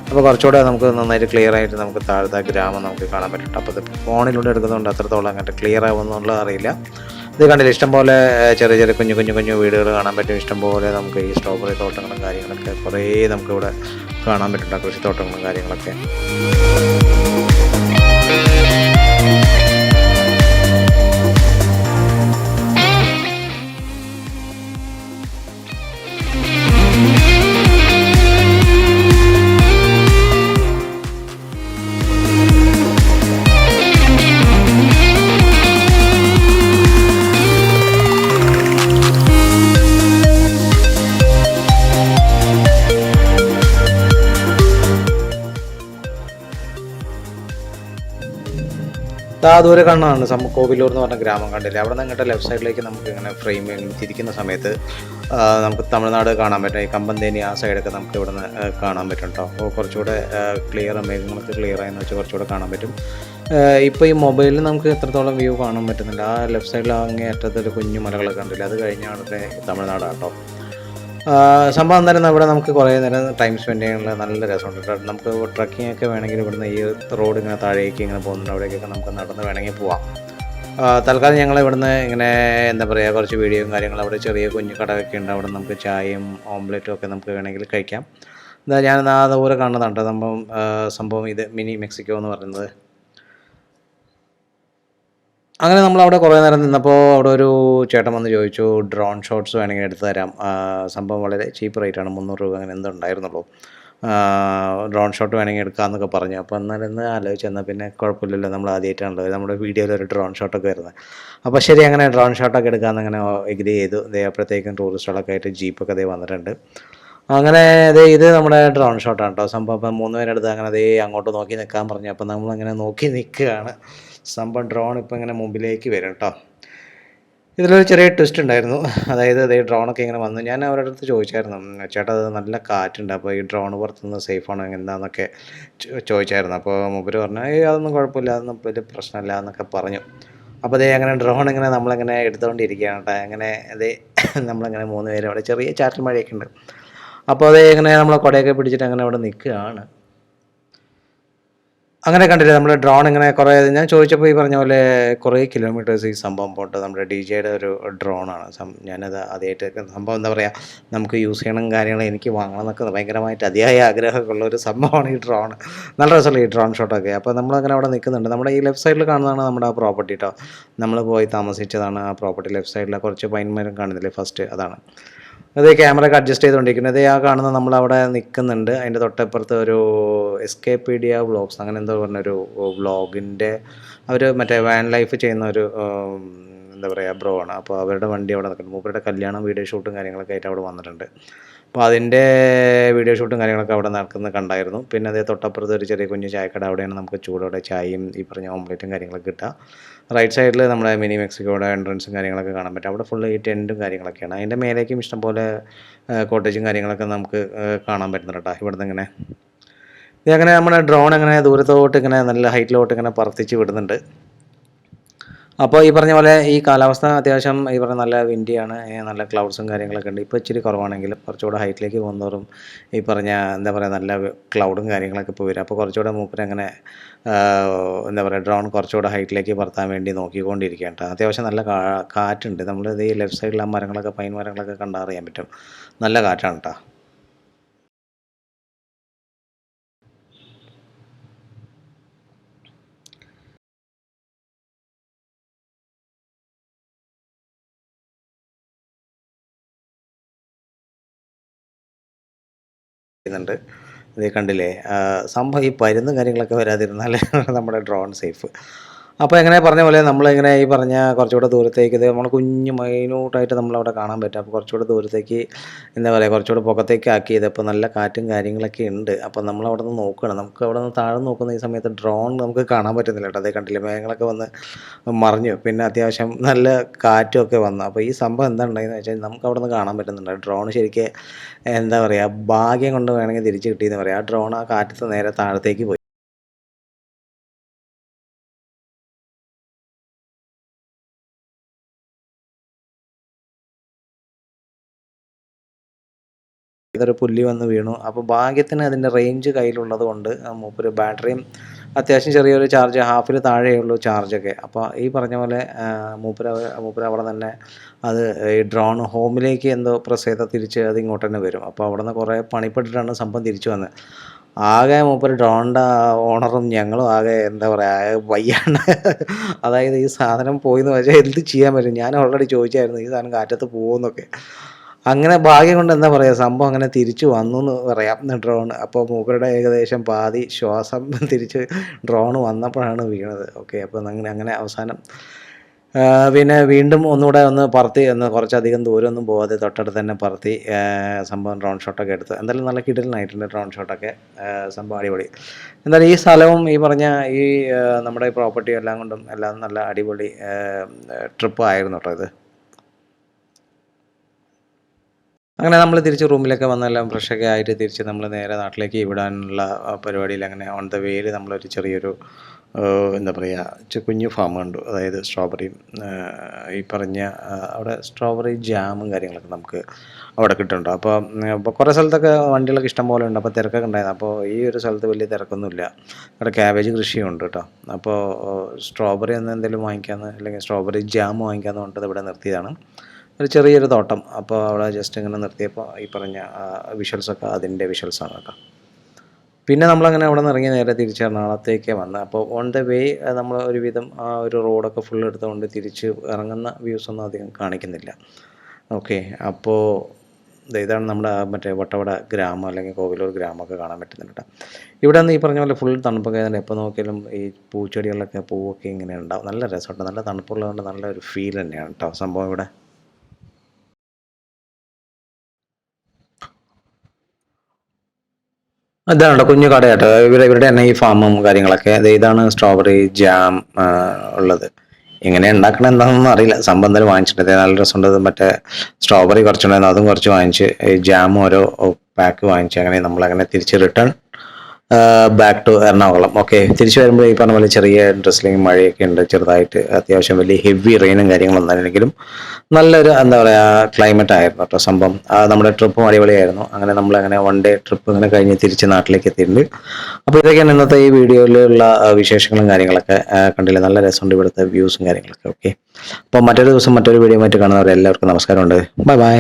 അപ്പോൾ കുറച്ചുകൂടെ നമുക്ക് നന്നായിട്ട് ക്ലിയർ ആയിട്ട് നമുക്ക് താഴത്തെ ഗ്രാമം നമുക്ക് കാണാൻ പറ്റും. അപ്പോൾ ഇത് ഫോണിലൂടെ എടുക്കുന്നതുകൊണ്ട് അത്രത്തോളം അങ്ങോട്ട് ക്ലിയർ ആവുമെന്നുള്ളത് അറിയില്ല. ഇത് കണ്ടില്ല, ഇഷ്ടംപോലെ ചെറിയ കുഞ്ഞു വീടുകൾ കാണാൻ പറ്റും. ഇഷ്ടംപോലെ നമുക്ക് ഈ സ്ട്രോബെറി തോട്ടങ്ങളും കാര്യങ്ങളൊക്കെ കുറേ നമുക്കിവിടെ കാണാൻ പറ്റും, കൃഷിത്തോട്ടങ്ങളും കാര്യങ്ങളൊക്കെ. ആ ദൂരെ കാണുന്നതാണ് കോവിലൂർ എന്ന് പറഞ്ഞ ഗ്രാമം കണ്ടില്ലേ. അവിടെ നിന്ന് ഇങ്ങോട്ട് ലെഫ്റ്റ് സൈഡിലേക്ക് നമുക്ക് ഇങ്ങനെ ഫ്രെയിം തിരിക്കുന്ന സമയത്ത് നമുക്ക് തമിഴ്നാട് കാണാൻ പറ്റും. ഈ കമ്പന്തേനി ആ സൈഡൊക്കെ നമുക്ക് ഇവിടെ നിന്ന് കാണാൻ പറ്റും കേട്ടോ. അപ്പോൾ കുറച്ചുകൂടെ ക്ലിയർ, മേഘങ്ങളൊക്കെ ക്ലിയർ ആയെന്ന് വെച്ചാൽ കുറച്ചുകൂടെ കാണാൻ പറ്റും. ഇപ്പോൾ ഈ മൊബൈലിൽ നമുക്ക് എത്രത്തോളം വ്യൂ കാണാൻ പറ്റുന്നില്ല. ആ ലെഫ്റ്റ് സൈഡിൽ അങ്ങേ അറ്റത്തൊരു കുഞ്ഞു മലകളൊക്കെ കണ്ടില്ല, അത് കഴിഞ്ഞാണ് തമിഴ്നാടാണ് കേട്ടോ. സംഭവം എന്തായാലും ഇവിടെ നമുക്ക് കുറേ നേരം ടൈം സ്പെൻഡ് ചെയ്യാനുള്ള നല്ല രസമുണ്ട്. നമുക്ക് ട്രക്കിംഗ് ഒക്കെ വേണമെങ്കിൽ ഇവിടുന്ന് ഈ റോഡ് ഇങ്ങനെ താഴേക്ക് ഇങ്ങനെ പോകുന്നുണ്ട്, അവിടേക്കൊക്കെ നമുക്ക് നടന്ന് വേണമെങ്കിൽ പോവാം. തൽക്കാലം ഞങ്ങൾ ഇവിടുന്ന് ഇങ്ങനെ എന്താ പറയുക, കുറച്ച് വീഡിയോയും കാര്യങ്ങളും, അവിടെ ചെറിയ കുഞ്ഞു കടയൊക്കെ ഉണ്ട്, അവിടെ നമുക്ക് ചായയും ഓംലെറ്റും ഒക്കെ നമുക്ക് വേണമെങ്കിൽ കഴിക്കാം. എന്താ ഞാൻ അതുപോലെ കാണുന്നതാണ് സംഭവം ഇത് മിനി മെക്സിക്കോ എന്ന് പറയുന്നത്. അങ്ങനെ നമ്മളവിടെ കുറേ നേരം നിന്നപ്പോൾ അവിടെ ഒരു ചേട്ടൻ വന്ന് ചോദിച്ചു, ഡ്രോൺ ഷോട്ട്സ് വേണമെങ്കിൽ എടുത്തു തരാം. സംഭവം വളരെ ചീപ്പ് റേറ്റാണ്, 300 രൂപ അങ്ങനെ എന്തുണ്ടായിരുന്നുള്ളൂ. ഡ്രോൺ ഷോട്ട് വേണമെങ്കിൽ എടുക്കാമെന്നൊക്കെ പറഞ്ഞു. അപ്പോൾ എന്നാലും ആലോചിച്ച് എന്നാൽ പിന്നെ കുഴപ്പമില്ലല്ലോ, നമ്മൾ ആദ്യമായിട്ടാണല്ലോ നമ്മുടെ വീഡിയോയിൽ ഒരു ഡ്രോൺ ഷോട്ടൊക്കെ വരുന്നത്. അപ്പോൾ ശരി, അങ്ങനെ ഡ്രോൺ ഷോട്ടൊക്കെ എടുക്കാമെന്ന് അങ്ങനെ എഗ്രി ചെയ്തു. അപ്പോഴത്തേക്കും ടൂറിസ്റ്റുകളൊക്കെ ആയിട്ട് ജീപ്പൊക്കെ വന്നിട്ടുണ്ട്. അങ്ങനെ ഇത് നമ്മുടെ ഡ്രോൺ ഷോട്ടാണ് കേട്ടോ. സംഭവം ഇപ്പം 3 പേരെടുത്ത് അങ്ങനെ അങ്ങോട്ട് നോക്കി നിൽക്കാൻ പറഞ്ഞു. അപ്പോൾ നമ്മളങ്ങനെ നോക്കി നിൽക്കുകയാണ്. സംഭവം ഡ്രോൺ ഇപ്പോൾ ഇങ്ങനെ മുമ്പിലേക്ക് വരും കേട്ടോ. ഇതിലൊരു ചെറിയ ട്വിസ്റ്റ് ഉണ്ടായിരുന്നു. അതായത് ഡ്രോണൊക്കെ ഇങ്ങനെ വന്നു. ഞാൻ അവരുടെ അടുത്ത് ചോദിച്ചായിരുന്നു, ചേട്ടാ അത് നല്ല കാറ്റുണ്ട്, അപ്പോൾ ഈ ഡ്രോൺ പുറത്തുനിന്ന് സേഫാണോ എന്താണെന്നൊക്കെ ചോദിച്ചായിരുന്നു. അപ്പോൾ മൂപ്പര് പറഞ്ഞു, അതൊന്നും കുഴപ്പമില്ല, അതൊന്നും വലിയ പ്രശ്നമില്ല എന്നൊക്കെ പറഞ്ഞു. അപ്പോൾ അങ്ങനെ ഡ്രോൺ ഇങ്ങനെ നമ്മളിങ്ങനെ എടുത്തുകൊണ്ടിരിക്കുകയാണ് കേട്ടോ. അങ്ങനെ നമ്മളിങ്ങനെ 3 പേര് അവിടെ, ചെറിയ ചാറ്റൽ മഴയൊക്കെ ഉണ്ട്. അപ്പോൾ ഇങ്ങനെ നമ്മളെ കുടയൊക്കെ പിടിച്ചിട്ട് അങ്ങനെ അവിടെ നിൽക്കുകയാണ്. അങ്ങനെ കണ്ടില്ലേ നമ്മൾ ഡ്രോൺ ഇങ്ങനെ കുറേ, ഞാൻ ചോദിച്ചപ്പോൾ ഈ പറഞ്ഞ പോലെ കുറേ കിലോമീറ്റേഴ്സ് ഈ സംഭവം പോയിട്ട് നമ്മുടെ DJയുടെ ഒരു ഡ്രോണാണ്. ഞാനത് ആദ്യമായിട്ട് സംഭവം എന്താ പറയുക, നമുക്ക് യൂസ് ചെയ്യണം കാര്യങ്ങൾ എനിക്ക് വാങ്ങണം എന്നൊക്കെ ഭയങ്കരമായിട്ട് അതിയായ ആഗ്രഹമൊക്കെയുള്ള ഒരു സംഭവമാണ് ഈ ഡ്രോൺ. നല്ല രസമല്ലേ ഈ ഡ്രോൺ ഷോട്ടൊക്കെ. അപ്പോൾ നമ്മളങ്ങനെ അവിടെ നിൽക്കുന്നുണ്ട്. നമ്മുടെ ഈ ലെഫ്റ്റ് സൈഡിൽ കാണുന്നതാണ് നമ്മുടെ ആ പ്രോപ്പർട്ടി കേട്ടോ. നമ്മൾ പോയി താമസിച്ചതാണ് ആ പ്രോപ്പർട്ടി. ലെഫ്റ്റ് സൈഡിൽ കുറച്ച് പൈൻമരം കാണുന്നില്ലേ, ഫസ്റ്റ് അതാണ്. ക്യാമറയൊക്കെ അഡ്ജസ്റ്റ് ചെയ്തുകൊണ്ടിരിക്കുന്നത്. ആ കാണുന്ന നമ്മളവിടെ നിൽക്കുന്നുണ്ട്. അതിൻ്റെ തൊട്ടപ്പുറത്ത് ഒരു എസ്കേപീഡിയ വ്ളോഗ്സ് അങ്ങനെ എന്തോ പറഞ്ഞൊരു വ്ളോഗിൻ്റെ അവർ മറ്റേ വാൻ ലൈഫ് ചെയ്യുന്ന ഒരു എന്താ പറയുക ബ്രോ ആണ്. അപ്പോൾ അവരുടെ വണ്ടി അവിടെ നിൽക്കുന്നുണ്ട്. മൂപ്പരുടെ കല്യാണം വീഡിയോ ഷൂട്ടും കാര്യങ്ങളൊക്കെ ആയിട്ട് അവിടെ വന്നിട്ടുണ്ട്. അപ്പോൾ അതിൻ്റെ വീഡിയോ ഷൂട്ടും കാര്യങ്ങളൊക്കെ അവിടെ നടക്കുന്നത് കണ്ടായിരുന്നു. പിന്നെ തൊട്ടപ്പുറത്ത് ഒരു ചെറിയ കുഞ്ഞ് ചായക്കട, അവിടെയാണ് നമുക്ക് ചൂടോടെ ചായയും ഈ പറഞ്ഞ ഓംലെറ്റും കാര്യങ്ങളൊക്കെ കിട്ടുക. റൈറ്റ് സൈഡിൽ നമ്മുടെ മിനി മെക്സിക്കോയുടെ എൻട്രൻസും കാര്യങ്ങളൊക്കെ കാണാൻ പറ്റും. അവിടെ ഫുള്ള് ഈ ടെൻറ്റും കാര്യങ്ങളൊക്കെയാണ്. അതിൻ്റെ മേലേക്കും ഇഷ്ടംപോലെ കോട്ടേജും കാര്യങ്ങളൊക്കെ നമുക്ക് കാണാൻ പറ്റുന്നുണ്ട് കേട്ടോ. ഇവിടുന്ന് ഇങ്ങനെ ഇതങ്ങനെ നമ്മുടെ ഡ്രോൺ അങ്ങനെ ദൂരത്തോട്ട് ഇങ്ങനെ നല്ല ഹൈറ്റിലോട്ട് ഇങ്ങനെ പറത്തിച്ച് വിടുന്നുണ്ട്. അപ്പോൾ ഈ പറഞ്ഞ പോലെ ഈ കാലാവസ്ഥ അത്യാവശ്യം ഈ പറഞ്ഞ നല്ല വിൻഡിയാണ്, നല്ല ക്ലൗഡ്സും കാര്യങ്ങളൊക്കെ ഉണ്ട്. ഇപ്പോൾ ഇച്ചിരി കുറവാണെങ്കിലും കുറച്ചുകൂടെ ഹൈറ്റിലേക്ക് പോകുന്നതോറും ഈ പറഞ്ഞ എന്താ പറയുക നല്ല ക്ലൗഡും കാര്യങ്ങളൊക്കെ ഇപ്പോൾ വരും. അപ്പോൾ കുറച്ചുകൂടെ മൂപ്പരങ്ങനെ എന്താ പറയുക ഡ്രോൺ കുറച്ചുകൂടെ ഹൈറ്റിലേക്ക് പറത്താൻ വേണ്ടി നോക്കിക്കൊണ്ടിരിക്കുകയാണ് കേട്ടോ. അത്യാവശ്യം നല്ല കാറ്റുണ്ട്. നമ്മൾ ഈ ലെഫ്റ്റ് സൈഡിൽ ആ മരങ്ങളൊക്കെ പൈൻ മരങ്ങളൊക്കെ കണ്ടറിയാൻ പറ്റും. നല്ല കാറ്റാണ് കേട്ടോ. ുന്നുണ്ട് കണ്ടില്ലേ. സംഭവം ഈ പരുന്നും കാര്യങ്ങളൊക്കെ വരാതിരുന്നാൽ നമ്മുടെ ഡ്രോൺ സേഫ്. അപ്പോൾ എങ്ങനെ പറഞ്ഞ പോലെ നമ്മളിങ്ങനെ ഈ പറഞ്ഞ കുറച്ചുകൂടെ ദൂരത്തേക്ക് നമ്മൾ കുഞ്ഞ് മൈന്യൂട്ടായിട്ട് നമ്മളവിടെ കാണാൻ പറ്റും. അപ്പോൾ കുറച്ചുകൂടെ ദൂരത്തേക്ക് എന്താ പറയുക കുറച്ചുകൂടെ പുറത്തേക്ക് ആക്കി ചെയ്തപ്പോൾ നല്ല കാറ്റും കാര്യങ്ങളൊക്കെ ഉണ്ട്. അപ്പോൾ നമ്മളവിടെ നിന്ന് നോക്കുകയാണ്. നമുക്ക് അവിടെ നിന്ന് താഴെ നോക്കുന്ന ഈ സമയത്ത് ഡ്രോൺ നമുക്ക് കാണാൻ പറ്റുന്നില്ല കേട്ടോ. കണ്ടില്ലേ മേഘങ്ങളൊക്കെ വന്ന് മറിഞ്ഞു. പിന്നെ അത്യാവശ്യം നല്ല കാറ്റും ഒക്കെ വന്നു. അപ്പോൾ ഈ സംഭവം എന്താ ഉണ്ടായെന്ന് വെച്ചാൽ നമുക്ക് അവിടെ നിന്ന് കാണാൻ പറ്റുന്നുണ്ട്. ഡ്രോൺ ശരിക്കും എന്താ പറയുക ഭാഗ്യം കൊണ്ട് വേണമെങ്കിൽ തിരിച്ച് കിട്ടിയെന്ന് പറയാം. ആ ഡ്രോൺ ആ കാറ്റത്ത് നേരെ താഴത്തേക്ക് പോയി. ഇതൊരു പുല്ലി വന്ന് വീണു. അപ്പോൾ ഭാഗ്യത്തിന് അതിൻ്റെ റേഞ്ച് കയ്യിലുള്ളത് കൊണ്ട് മൂപ്പര് ബാറ്ററിയും അത്യാവശ്യം ചെറിയൊരു ചാർജ്, ഹാഫിൽ താഴെയുള്ളൂ ചാർജൊക്കെ. അപ്പോൾ ഈ പറഞ്ഞ പോലെ മൂപ്പര് അവിടെ തന്നെ അത് ഈ ഡ്രോൺ ഹോമിലേക്ക് എന്തോ പ്രസ് ചെയ്താൽ തിരിച്ച് അത് ഇങ്ങോട്ട് തന്നെ വരും. അപ്പോൾ അവിടെ നിന്ന് കുറേ പണിപ്പെട്ടിട്ടാണ് സംഭവം തിരിച്ചു വന്നത്. ആകെ മൂപ്പര് ഡ്രോണിൻ്റെ ഓണറും ഞങ്ങളും ആകെ എന്താ പറയുക വയ്യാണ്. അതായത് ഈ സാധനം പോയിന്ന് വെച്ചാൽ എന്ത് ചെയ്യാൻ പറ്റും. ഞാൻ ഓൾറെഡി ചോദിച്ചായിരുന്നു ഈ സാധനം കാറ്റത്ത് പോകുമെന്നൊക്കെ. അങ്ങനെ ഭാഗ്യം കൊണ്ട് എന്താ പറയുക സംഭവം അങ്ങനെ തിരിച്ചു വന്നു എന്ന് പറയാം ഡ്രോൺ. അപ്പോൾ മൂപ്പരുടെ ഏകദേശം പാതി ശ്വാസം തിരിച്ച് ഡ്രോൺ വന്നപ്പോഴാണ് വീണത്. ഓക്കെ, അപ്പോൾ അങ്ങനെ അവസാനം പിന്നെ വീണ്ടും ഒന്നുകൂടെ ഒന്ന് പറത്തി ഒന്ന് കുറച്ചധികം ദൂരമൊന്നും പോകാതെ തൊട്ടടുത്ത് തന്നെ പറത്തി സംഭവം ഡ്രോൺ ഷോട്ടൊക്കെ എടുത്ത് എന്തായാലും നല്ല കിടിലനായിട്ടുണ്ട് ഡ്രോൺ ഷോട്ടൊക്കെ സംഭവം അടിപൊളി. എന്തായാലും ഈ സ്ഥലവും ഈ പറഞ്ഞ ഈ നമ്മുടെ ഈ പ്രോപ്പർട്ടിയും എല്ലാം കൊണ്ടും എല്ലാം നല്ല അടിപൊളി ട്രിപ്പ് ആയിരുന്നു കേട്ടോ ഇത്. അങ്ങനെ നമ്മൾ തിരിച്ച് റൂമിലൊക്കെ വന്നെല്ലാം ഫ്രഷൊക്കെ ആയിട്ട് തിരിച്ച് നമ്മൾ നേരെ നാട്ടിലേക്ക് വിടാനുള്ള പരിപാടിയിൽ അങ്ങനെ ഓൺ ദ വേയിൽ നമ്മളൊരു ചെറിയൊരു എന്താ പറയുക കുഞ്ഞു ഫാം കണ്ടു. അതായത് സ്ട്രോബെറിയും ഈ പറഞ്ഞ അവിടെ സ്ട്രോബെറി ജാമും കാര്യങ്ങളൊക്കെ നമുക്ക് അവിടെ കിട്ടുന്നുണ്ട്. അപ്പോൾ കുറേ സ്ഥലത്തൊക്കെ വണ്ടികളൊക്കെ ഇഷ്ടം പോലെ ഉണ്ട്. അപ്പോൾ തിരക്കൊക്കെ ഉണ്ടായിരുന്നു. അപ്പോൾ ഈ ഒരു സ്ഥലത്ത് വലിയ തിരക്കൊന്നുമില്ല. അവിടെ ക്യാബേജ് കൃഷിയുണ്ട് കേട്ടോ. അപ്പോൾ സ്ട്രോബെറി ഒന്ന് എന്തെങ്കിലും വാങ്ങിക്കാമെന്ന് അല്ലെങ്കിൽ സ്ട്രോബെറി ജാം വാങ്ങിക്കാമെന്ന് പറഞ്ഞിട്ട് ഇവിടെ നിർത്തിയതാണ്. ഒരു ചെറിയൊരു തോട്ടം. അപ്പോൾ അവിടെ ജസ്റ്റ് ഇങ്ങനെ നിർത്തിയപ്പോൾ ഈ പറഞ്ഞ വിഷ്വൽസൊക്കെ അതിൻ്റെ വിഷ്വൽസാണ് കേട്ടോ. പിന്നെ നമ്മളങ്ങനെ അവിടെ നിന്ന് ഇറങ്ങി നേരെ തിരിച്ച് എറണാകുളത്തേക്ക് വന്ന്. അപ്പോൾ ഓൺ ദ വേ നമ്മൾ ഒരുവിധം ആ ഒരു റോഡൊക്കെ ഫുൾ എടുത്തുകൊണ്ട് തിരിച്ച് ഇറങ്ങുന്ന വ്യൂസൊന്നും അധികം കാണിക്കുന്നില്ല. ഓക്കെ. അപ്പോൾ ഇതാണ് നമ്മുടെ മറ്റേ വട്ടവട ഗ്രാമം അല്ലെങ്കിൽ കോവിലൂർ ഗ്രാമമൊക്കെ കാണാൻ പറ്റുന്നുണ്ട് കേട്ടോ. ഇവിടെ നിന്ന് ഈ പറഞ്ഞ പോലെ ഫുൾ തണുപ്പൊക്കെ ആയതുകൊണ്ട് എപ്പോൾ നോക്കിയാലും ഈ പൂച്ചെടികളിലൊക്കെ പൂവൊക്കെ ഇങ്ങനെ ഉണ്ടാവും. നല്ല രസമുണ്ട്. നല്ല തണുപ്പുള്ളതുകൊണ്ട് നല്ലൊരു ഫീൽ തന്നെയാണ് കേട്ടോ സംഭവം ഇവിടെ. ഇതാണ് കുഞ്ഞു കടയാട്ടോ. ഇവരുടെ തന്നെ ഈ ഫാമും കാര്യങ്ങളൊക്കെ. ഇതാണ് സ്ട്രോബെറി ജാം ഉള്ളത്. എങ്ങനെ ഉണ്ടാക്കണം എന്താണെന്നൊന്നും അറിയില്ല. സംഭവം എന്തായാലും വാങ്ങിച്ചിട്ടുണ്ട്. നല്ല രസമുണ്ട്. മറ്റേ സ്ട്രോബെറി കുറച്ചുണ്ടായിരുന്നു, അതും കുറച്ച് വാങ്ങിച്ച്, ഈ ജാം ഓരോ പാക്ക് വാങ്ങിച്ച് അങ്ങനെ നമ്മളങ്ങനെ തിരിച്ച് return back to Ernakulam. Okay. തിരിച്ചു വരുമ്പോൾ ഈ പറഞ്ഞ പോലെ ചെറിയ ഡ്രസ്സിലിങ് മഴയൊക്കെ ഉണ്ട് ചെറുതായിട്ട്. അത്യാവശ്യം വലിയ ഹെവി റെയിനും കാര്യങ്ങളൊന്നും അല്ലെങ്കിലും നല്ലൊരു എന്താ പറയുക ക്ലൈമറ്റ് ആയിരുന്നു കേട്ടോ സംഭവം. നമ്മുടെ ട്രിപ്പും അടിപൊളിയായിരുന്നു. അങ്ങനെ നമ്മളങ്ങനെ വൺ ഡേ ട്രിപ്പ് ഇങ്ങനെ കഴിഞ്ഞ് തിരിച്ച് നാട്ടിലേക്ക് എത്തിയിട്ടുണ്ട്. അപ്പോൾ ഇതൊക്കെയാണ് ഇന്നത്തെ ഈ വീഡിയോയിലുള്ള വിശേഷങ്ങളും കാര്യങ്ങളൊക്കെ. കണ്ടില്ലേ, നല്ല രസമുണ്ട് ഇവിടുത്തെ വ്യൂസും കാര്യങ്ങളൊക്കെ. ഓക്കെ. അപ്പോൾ മറ്റൊരു ദിവസം മറ്റൊരു വീഡിയോ ആയിട്ട് കാണുന്നവരെ എല്ലാവർക്കും നമസ്കാരമുണ്ട്. Bye bye.